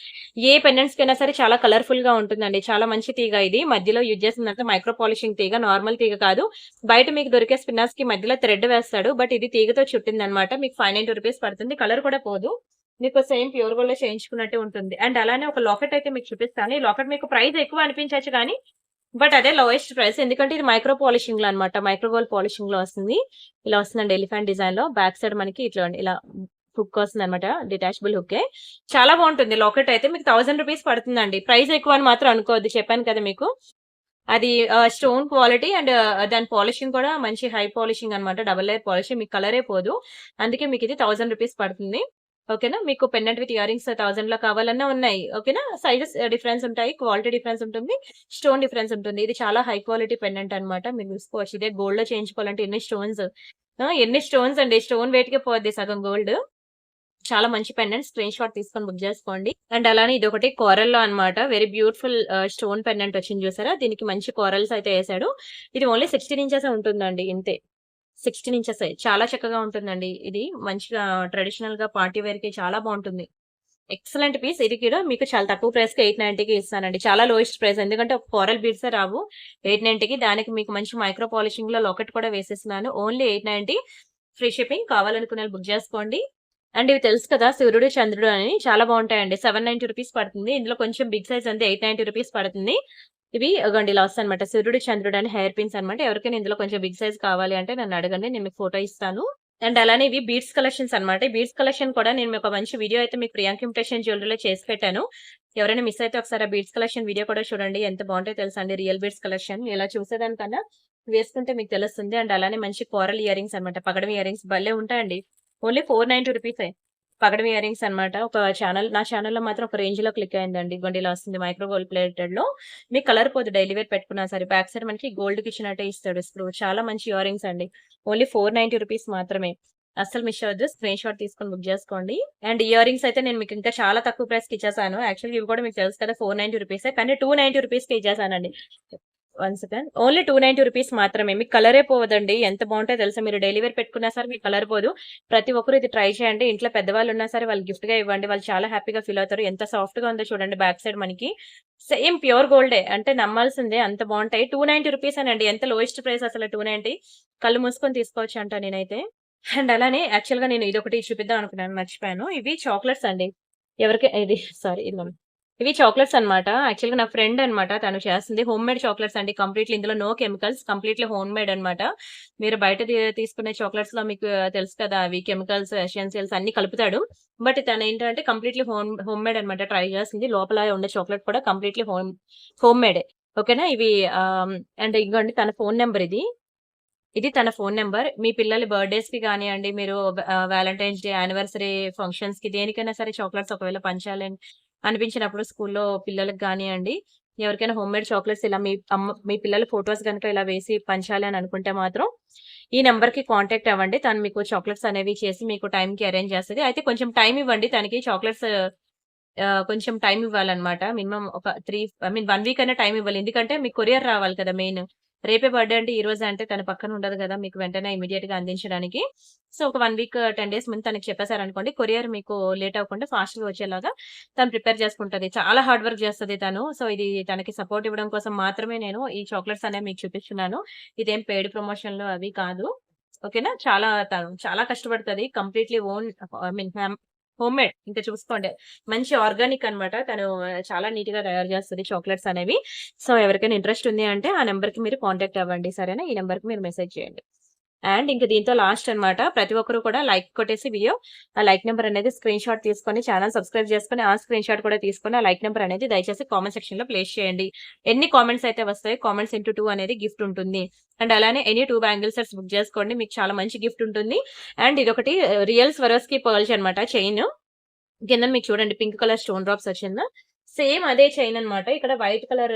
ఏ పెండెంట్స్ కైనా సరే చాలా కలర్ఫుల్ గా ఉంటుందండి. చాలా మంచి తీగ ఇది. మధ్యలో యూజ్ చేసిందంటే మైక్రో పాలిషింగ్ తీగ, నార్మల్ తీగ కాదు. బయట మీకు దొరికే స్పిన్నర్స్ కి మధ్యలో థ్రెడ్ వేస్తాడు, బట్ ఇది తీగతో చుట్టింది అనమాట. మీకు 590 రూపీస్ పడుతుంది. కలర్ కూడా పోదు, మీకు సేమ్ ప్యూర్ గోల్డ్ లో చేయించుకున్నట్టు ఉంటుంది. అండ్ అలానే ఒక లాకెట్ అయితే మీకు చూపిస్తాను. ఈ లాకెట్ మీకు ప్రైస్ ఎక్కువ అనిపించవచ్చు కానీ, బట్ అదే లోయెస్ట్ ప్రైస్, ఎందుకంటే ఇది మైక్రో పాలిషింగ్ లో అనమాట. మైక్రో గోల్డ్ పాలిషింగ్ లో వస్తుంది. ఇలా వస్తుందండి ఎలిఫెంట్ డిజైన్ లో. బ్యాక్ సైడ్ మనకి ఇట్లా ఇలా హుక్ వస్తుంది అనమాట, డిటాచబుల్ హుక్కే. చాలా బాగుంటుంది. లాకెట్ అయితే మీకు 1000 రూపీస్ పడుతుందండి. ప్రైస్ ఎక్కువ అని మాత్రం అనుకోవద్దు, చెప్పాను కదా మీకు. అది స్టోన్ క్వాలిటీ అండ్ దాని పాలిషింగ్ కూడా మంచి హై పాలిషింగ్ అనమాట. డబల్ లేయర్ పాలిషింగ్, మీకు కలరే పోదు. అందుకే మీకు ఇది 1000 రూపీస్ పడుతుంది. ఓకేనా. మీకు పెండెంట్ విత్ ఇయర్ రింగ్స్ 1000 లో కావాలన్నా ఉన్నాయి. ఓకేనా. సైజెస్ డిఫరెన్స్ ఉంటాయి, క్వాలిటీ డిఫరెన్స్ ఉంటుంది, స్టోన్ డిఫరెన్స్ ఉంటుంది. ఇది చాలా హై క్వాలిటీ పెండెంట్ అనమాట. మీరు చూసుకోవచ్చు. ఇదే గోల్డ్ లో చేయించుకోవాలంటే ఎన్ని స్టోన్స్ అండి. స్టోన్ వెయిట్ కి పోద్ది సగం గోల్డ్. చాలా మంచి పెండెంట్. స్క్రీన్ షాట్ తీసుకొని బుక్ చేసుకోండి. అండ్ అలానే ఇది ఒకటి కోరల్ లో అనమాట. వెరీ బ్యూటిఫుల్ స్టోన్ పెండెంట్ వచ్చింది చూసారా. దీనికి మంచి కోరల్స్ అయితే వేసాడు. ఇది ఓన్లీ 16 ఇంచెస్ ఉంటుందండి, ఇంతే. 16 ఇంచెస్ చాలా చక్కగా ఉంటుందండి. ఇది మంచిగా ట్రెడిషనల్ గా పార్టీ వేర్ కి చాలా బాగుంటుంది. Excellent piece. ఇది కూడా మీకు చాలా తక్కువ ప్రైస్ కి 890కి ఇస్తానండి. చాలా లోయెస్ట్ ప్రైస్, ఎందుకంటే ఒక కోరల్ బీడ్స్ రావు 890కి. దానికి మీకు మంచి మైక్రో పాలిషింగ్ లో లాకెట్ కూడా వేసేస్తున్నాను. Only 890, free shipping. కావాలనుకునే బుక్ చేసుకోండి. అండ్ ఇవి తెలుసు కదా, సూర్యుడు చంద్రుడు అని చాలా బాగుంటాయండి. 790 రూపీస్ పడుతుంది. ఇందులో కొంచెం బిగ్ సైజ్ అంతే 890 రూపీస్ పడుతుంది. ఇవి ఇగోండి ఇలా వస్తాయి అనమాట. సూర్యుడు చంద్రుడు అని హెయిర్ పిన్స్ అనమాట. ఎవరికైనా ఇందులో కొంచెం బిగ్ సైజ్ కావాలి అంటే నన్ను అడగండి, నేను మీకు ఫోటో ఇస్తాను. అండ్ అలానే ఇవి బీడ్స్ కలెక్షన్స్ అనమాట. ఈ బీడ్స్ కలెక్షన్ కూడా నేను మీకు ఒక మంచి వీడియో అయితే మీకు ప్రియాంక ఇమిటేషన్ జ్యువెలరీలో చేసి పెట్టాను. ఎవరైనా మిస్ అయితే ఒకసారి ఆ బీడ్స్ కలెక్షన్ వీడియో కూడా చూడండి. ఎంత బాగుంటాయో తెలుసా అండి రియల్ బీడ్స్ కలెక్షన్. ఇలా చూసేదానికన్నా వేసుకుంటే మీకు తెలుస్తుంది. అండ్ అలానే మంచి కోరల్ ఇయర్ రింగ్స్ అనమాట. పగడం ఇయర్ రింగ్స్ భలే ఉంటాయండి. ఓన్లీ 490 రూపీసే. పగడం ఇయర్ రింగ్స్ అనమాట. ఒక ఛానల్, నా ఛానల్లో మాత్రం ఒక రేంజ్ లో క్లిక్ అయిందండి. ఇదిగోండి ఇలా వస్తుంది మైక్రో గోల్డ్ ప్లేటెడ్ లో. మీకు కలర్ పోదు, డైలీ వేర్ పెట్టుకున్నా సరే. బ్యాక్ సైడ్ మనకి గోల్డ్ కి ఇచ్చినట్టే ఇస్తాడు స్క్రూ. చాలా మంచి ఇయర్ రింగ్స్ అండి. ఓన్లీ 490 రూపీస్ మాత్రమే. అస్సలు మిస్ అవ్వద్దు. స్క్రీన్ షాట్ తీసుకొని బుక్ చేసుకోండి. అండ్ ఇయర్ రింగ్స్ అయితే నేను మీకు ఇంకా చాలా తక్కువ ప్రైస్ కి ఇచ్చేసాను. యాక్చువల్లీ ఇవి కూడా మీకు తెలుసు కదా 490 రూపీసే, కానీ 290 రూపీస్ కి ఇచ్చేసానండి. 1 సెకండ్. ఓన్లీ 290 రూపీస్ మాత్రమే. మీకు కలరే పోవదండి. ఎంత బాగుంటాయో తెలుసా. మీరు డైలీ వేర్ పెట్టుకున్నా సరే మీకు కలర్ పోదు. ప్రతి ఒక్కరు ఇది ట్రై చేయండి. ఇంట్లో పెద్దవాళ్ళు ఉన్నా సరే వాళ్ళు గిఫ్ట్ గా ఇవ్వండి. వాళ్ళు చాలా హ్యాపీగా ఫీల్ అవుతారు. ఎంత సాఫ్ట్ గా ఉందో చూడండి. బ్యాక్ సైడ్ మనకి సేమ్ ప్యూర్ గోల్డే, అంటే నమ్మాల్సిందే, అంత బాగుంటాయి. 290 రూపీస్ అనండి. ఎంత లోయెస్ట్ ప్రైస్ అసలు 290. కళ్ళు మూసుకొని తీసుకోవచ్చు అంట నేనైతే. అండ్ అలానే యాక్చువల్ గా నేను ఇది ఒకటి చూపిద్దాం అనుకున్నాను, మర్చిపోయాను. ఇవి చాక్లెట్స్ అండి. ఎవరికి ఇది సారీ ఇవి చాక్లెట్స్ అన్నమాట. యాక్చువల్ గా నా ఫ్రెండ్ అన్నమాట, తను చేస్తుంది హోమ్ మేడ్ చాక్లెట్స్ అండి. కంప్లీట్లీ ఇందులో no chemicals, completely homemade అన్నమాట. మీరు బయట తీసుకునే చాక్లెట్స్ లో మీకు తెలుసు కదా, అవి కెమికల్స్, ఎసెన్షియల్స్ అన్ని కలుపుతాడు. బట్ తను ఏంటంటే కంప్లీట్లీ హోమ్ మేడ్ అనమాట. ట్రై చేసింది. లోపల ఉండే చాక్లెట్ కూడా కంప్లీట్లీ హోమ్ మేడే. ఓకేనా. ఇవి అండ్ ఇంకోండి తన ఫోన్ నెంబర్ ఇది. ఇది తన ఫోన్ నెంబర్. మీ పిల్లల బర్త్‌డేస్ కి గానియండి, మీరు వాలంటైన్స్ డే, యానివర్సరీ ఫంక్షన్స్ కి దేనికైనా సరే చాక్లెట్స్ ఒకవేళ పంచాలి అనిపించినప్పుడు స్కూల్లో పిల్లలకి గానియండి, ఎవరికైనా హోమ్ మేడ్ చాక్లెట్స్ ఇలా మీ పిల్లల ఫోటోస్ గనుక ఇలా వేసి పంచాలి అని అనుకుంటే మాత్రం ఈ నంబర్ కి కాంటాక్ట్ అవ్వండి. తను మీకు చాక్లెట్స్ అనేవి చేసి మీకు టైం కి అరేంజ్ చేస్తది. అయితే కొంచెం టైం ఇవ్వండి తనకి. చాక్లెట్స్ కొంచెం టైం ఇవ్వాలన్నమాట. మినిమమ్ ఒక 1 వీక్ అయినా టైం ఇవ్వాలి. ఎందుకంటే మీకు కొరియర్ రావాలి కదా మెయిన్. రేపే బర్త్‌డే అంటే ఈ రోజే అంటే తన పక్కన ఉండదు కదా మీకు వెంటనే ఇమ్మీడియేట్ గా అందించడానికి. సో ఒక 1 వీక్ 10 డేస్ ముందు తనకి చెప్పేసారనుకోండి, కొరియర్ మీకు లేట్ అవ్వకుండా ఫాస్ట్ గా వచ్చేలాగా తను ప్రిపేర్ చేసుకుంటది. చాలా హార్డ్ వర్క్ చేస్తది తను. సో ఇది తనకి సపోర్ట్ ఇవ్వడం కోసం మాత్రమే నేను ఈ చాక్లెట్స్ అనేవి మీకు చూపిస్తున్నాను. ఇదేం పెయిడ్ ప్రమోషన్‌లు అవి కాదు. ఓకేనా. తను చాలా కష్టపడుతది. Completely home made. ఇంకా చూసుకోండి. మంచి ఆర్గానిక్ అన్నమాట. తను చాలా నీట్ గా తయారు చేస్తది చాక్లెట్స్ అనేవి. సో ఎవరికైనా ఇంట్రెస్ట్ ఉంది అంటే ఆ నెంబర్ కి మీరు కాంటాక్ట్ అవ్వండి. సరేనా. ఈ నెంబర్ కి మీరు మెసేజ్ చేయండి. అండ్ ఇంక దీంతో లాస్ట్ అన్నమాట. ప్రతి ఒక్కరు కూడా లైక్ కొట్టేసి వీడియో ఆ లైక్ నెంబర్ అనేది స్క్రీన్ షాట్ తీసుకొని ఛానల్ సబ్స్క్రైబ్ చేసుకొని ఆ స్క్రీన్ షాట్ కూడా తీసుకొని ఆ లైక్ నెంబర్ అనేది దయచేసి కామెంట్ సెక్షన్ లో ప్లేస్ చేయండి. ఎన్ని కామెంట్స్ అయితే వస్తాయో కామెంట్స్ ఇంటూ 2 అనేది గిఫ్ట్ ఉంటుంది. అండ్ అలానే ఎనీ 2 బ్యాంగిల్ సెట్స్ బుక్ చేసుకోండి. మీకు చాలా మంచి గిఫ్ట్ ఉంటుంది. అండ్ ఇదొకటి రియల్ స్వరోస్కి పర్ల్స్ అన్నమాట. చైన్ కింద మీకు చూడండి పింక్ కలర్ స్టోన్ డ్రాప్స్ వచ్చిందా. సేమ్ అదే చైన్ అన్నమాట. ఇక్కడ వైట్ కలర్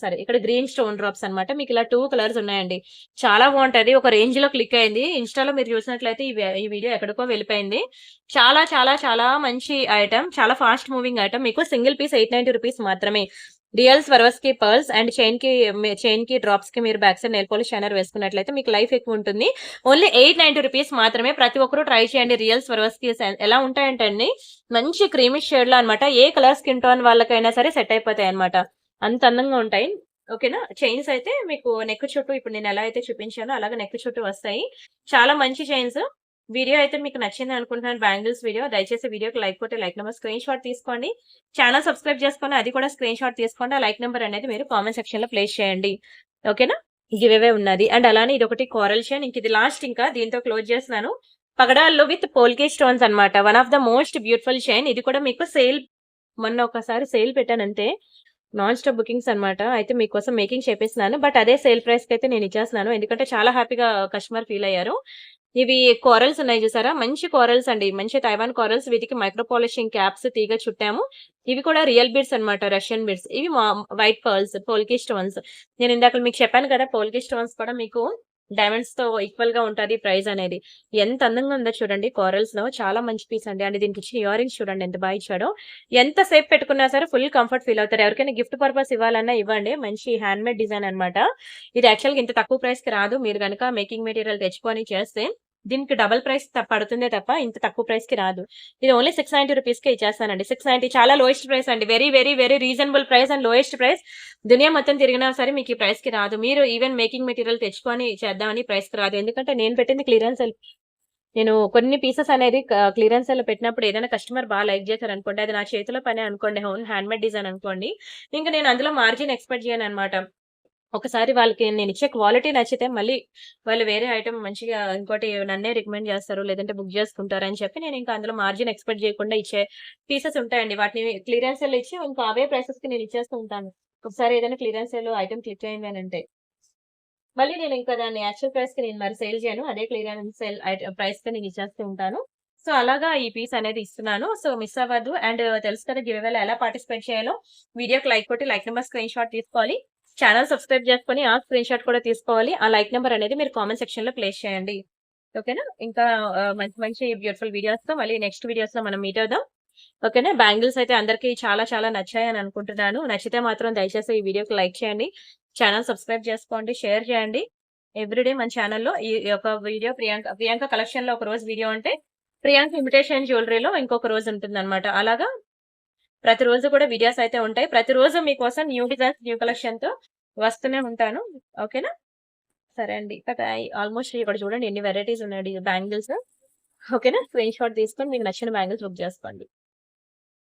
సారీ ఇక్కడ గ్రీన్ స్టోన్ డ్రాప్స్ అన్నమాట. మీకు ఇలా 2 కలర్స్ ఉన్నాయండి. చాలా బాగుంటది. ఒక రేంజ్ లో క్లిక్ అయింది. ఇన్‌స్టాలో మీరు చూసినట్లయితే ఈ వీడియో ఎక్కడికో వెళ్ళిపోయింది. చాలా చాలా చాలా మంచి ఐటెమ్. చాలా ఫాస్ట్ మూవింగ్ ఐటెమ్. మీకు సింగిల్ పీస్ 890 రూపీస్ మాత్రమే. Real Swarovski pearls and chain కి డ్రాప్స్ కి మీరు back side nail polish shiner వేసుకున్నట్లయితే మీకు లైఫ్ ఎక్కువ ఉంటుంది. ఓన్లీ 890 రూపీస్ మాత్రమే. ప్రతి ఒక్కరు ట్రై చేయండి. రియల్ స్వరోస్కి ఎలా ఉంటాయంటే అండి, మంచి క్రీమిష్ షేడ్ లో అనమాట. ఏ కలర్ స్కిన్ టోన్ వాళ్ళకైనా సరే సెట్ అయిపోతాయి అనమాట. అంత అందంగా ఉంటాయి. ఓకేనా. చైన్స్ అయితే మీకు నెక్ చుట్టూ ఇప్పుడు నేను ఎలా అయితే చూపించానో అలాగే నెక్ చుట్టూ వస్తాయి. చాలా మంచి చైన్స్. వీడియో అయితే మీకు నచ్చింది అనుకుంటున్నాను. Bangles video. దయచేసి వీడియోకి లైక్ కొట్టి లైక్ నెంబర్ స్క్రీన్ షాట్ తీసుకోండి. ఛానల్ సబ్స్క్రైబ్ చేసుకొని అది కూడా స్క్రీన్ షాట్ తీసుకోండి. ఆ లైక్ నెంబర్ అనేది మీరు కామెంట్ సెక్షన్ లో ప్లేస్ చేయండి. ఓకేనా. గివ్ అవే ఉన్నది. అండ్ అలానే ఇది ఒకటి కోరల్ చైన్. ఇంక ఇది లాస్ట్. ఇంకా దీంతో క్లోజ్ చేస్తున్నాను. పగడాల్లో విత్ పోల్కే స్టోన్స్ అన్నమాట. One of the most beautiful chain. ఇది కూడా మీకు సేల్, మొన్న ఒకసారి సేల్ పెట్టానంతే. నాన్ స్టాప్ బుకింగ్స్ అన్నమాట. అయితే మీకోసం మేకింగ్ చేపిస్తున్నాను. బట్ అదే సేల్ ప్రైస్ కి అయితే నేను ఇచ్చేస్తున్నాను. ఎందుకంటే చాలా హ్యాపీగా కస్టమర్ ఫీల్ అయ్యారు. ఇవి కోరల్స్ ఉన్నాయి చూసారా, మంచి కోరల్స్ అండి. మంచి తైవాన్ కోరల్స్. వీటికి మైక్రో పాలిషింగ్ క్యాప్స్ తీగ చుట్టాము. ఇవి కూడా రియల్ బీడ్స్ అన్నమాట. Russian beads. ఇవి వైట్ పర్ల్స్, పోల్కి స్టోన్స్. నేను ఇందాక మీకు చెప్పాను కదా, పోల్కి స్టోన్స్ కూడా మీకు డైమండ్స్ తో ఈక్వల్ గా ఉంటది ప్రైస్ అనేది. ఎంత అందంగా ఉందో చూడండి. కోరల్స్ లో చాలా మంచి పీస్ అండి. అండ్ దీనికి ఇచ్చిన ఇయర్ రింగ్స్ చూడండి ఎంత బాగా ఇచ్చాడో. ఎంత సేపు పెట్టుకున్నా సరే ఫుల్ కంఫర్ట్ ఫీల్ అవుతారు. ఎవరికైనా గిఫ్ట్ పర్పస్ ఇవ్వాలన్నా ఇవ్వండి. మంచి హ్యాండ్ మేడ్ డిజైన్ అన్నమాట. ఇది యాక్చువల్గా ఇంత తక్కువ ప్రైస్ కి రాదు. మీరు కనుక మేకింగ్ మెటీరియల్ తెచ్చుకొని చేస్తే దీనికి డబుల్ ప్రైస్ పడుతుందే తప్ప ఇంత తక్కువ ప్రైస్ కి రాదు. ఇది ఓన్లీ 690 రూపీస్ కే ఇచ్చేస్తానండి. 690 చాలా లోయెస్ట్ ప్రైస్ అండి. Very very very reasonable price and lowest price. దునియా మొత్తం తిరిగినా సరే మీకు ఈ ప్రైస్ కి రాదు. మీరు ఈవెన్ మేకింగ్ మెటీరియల్ తెచ్చుకొని చేద్దామని ప్రైస్ కి రాదు. ఎందుకంటే నేను పెట్టింది క్లియరెన్స్ సేల్. నేను కొన్ని పీసెస్ అనేది క్లియరెన్స్ సేల్ పెట్టినప్పుడు ఏదైనా కస్టమర్ బాగా లైక్ చేశారు అనుకోండి, అది నా చేతిలో పనే అనుకోండి, ఓన్ హ్యాండ్‌మేడ్ డిజైన్ అనుకోండి, ఇంక నేను అందులో మార్జిన్ ఎక్స్‌పెక్ట్ చేయననమాట. ఒకసారి వాళ్ళకి నేనిచ్చే క్వాలిటీ నచ్చితే మళ్ళీ వాళ్ళు వేరే ఐటెమ్ మంచిగా ఇంకోటి నన్నే రికమెండ్ చేస్తారు. లేదంటే బుక్ చేసుకుంటారని చెప్పి నేనింక అందులో మార్జిన్ ఎక్స్‌పెక్ట్ చేయకుండా ఇచ్చే పీసెస్ ఉంటాయండి. వాటిని క్లియరెన్స్ సేల్‌లో ఇచ్చి ఇంకా అవే ప్రైసెస్‌కి నేను ఇచ్చేస్తూ ఉంటాను. ఒకసారి ఏదైనా క్లియరెన్స్ సేల్‌లో ఐటెమ్ క్లిక్ అయింది అనంటే. మళ్ళీ నేనింకా దాన్ని యాక్చువల్ ప్రైస్‌కి నేను మరి సేల్ చేయను. అదే క్లియరెన్స్ సేల్ ప్రైస్‌కే నేను ఇచ్చేస్తూ ఉంటాను. సో, అలాగా ఈ పీస్ అనేది ఇస్తున్నాను. సో, మిస్ అవ్వద్దు. అండ్ తెలుసు కదా గివ్ అవేలో ఎలా పార్టిసిపేట్ చేయాలో. వీడియోకి లైక్ కొట్టి లైక్ నంబర్ స్క్రీన్‌షాట్ తీసుకోవాలి. ఛానెల్ సబ్స్క్రైబ్ చేసుకొని ఆ స్క్రీన్‌షాట్ కూడా తీసుకోవాలి. ఆ లైక్ నంబర్ అనేది మీరు కామెంట్ సెక్షన్‌లో ప్లేస్ చేయండి. ఓకేనా? ఇంకా మంచి మంచి బ్యూటిఫుల్ వీడియోస్‌తో మళ్ళీ నెక్స్ట్ వీడియోస్‌లో మనం మీట్ అవుదాం. ఓకేనా? బ్యాంగిల్స్ అయితే అందరికీ చాలా చాలా నచ్చాయని అనుకుంటున్నాను. నచ్చితే మాత్రం దయచేసి ఈ వీడియోకి లైక్ చేయండి. ఛానెల్ సబ్స్క్రైబ్ చేసుకోండి. షేర్ చేయండి. ఎవ్రీడే మన ఛానెల్‌లో ఈ ఒక వీడియో ప్రియాంక కలెక్షన్‌లో ఒక రోజు వీడియో ఉంటే, ప్రియాంక ఇమిటేషన్ జ్యువెలరీలో ఇంకొక రోజు ఉంటుందన్నమాట. అలాగా ప్రతిరోజు కూడా వీడియోస్ అయితే ఉంటాయి. ప్రతిరోజు మీకోసం న్యూ డిజైన్స్, న్యూ కలెక్షన్‌తో వస్తూనే ఉంటాను. ఓకేనా? సరే అండి. బాయ్. ఆల్మోస్ట్ ఇక్కడ చూడండి ఎన్ని వెరైటీస్ ఉన్నాయి బ్యాంగిల్స్. ఓకేనా? స్క్రీన్‌షాట్ తీసుకొని మీకు నచ్చిన బ్యాంగిల్స్ బుక్ చేసుకోండి.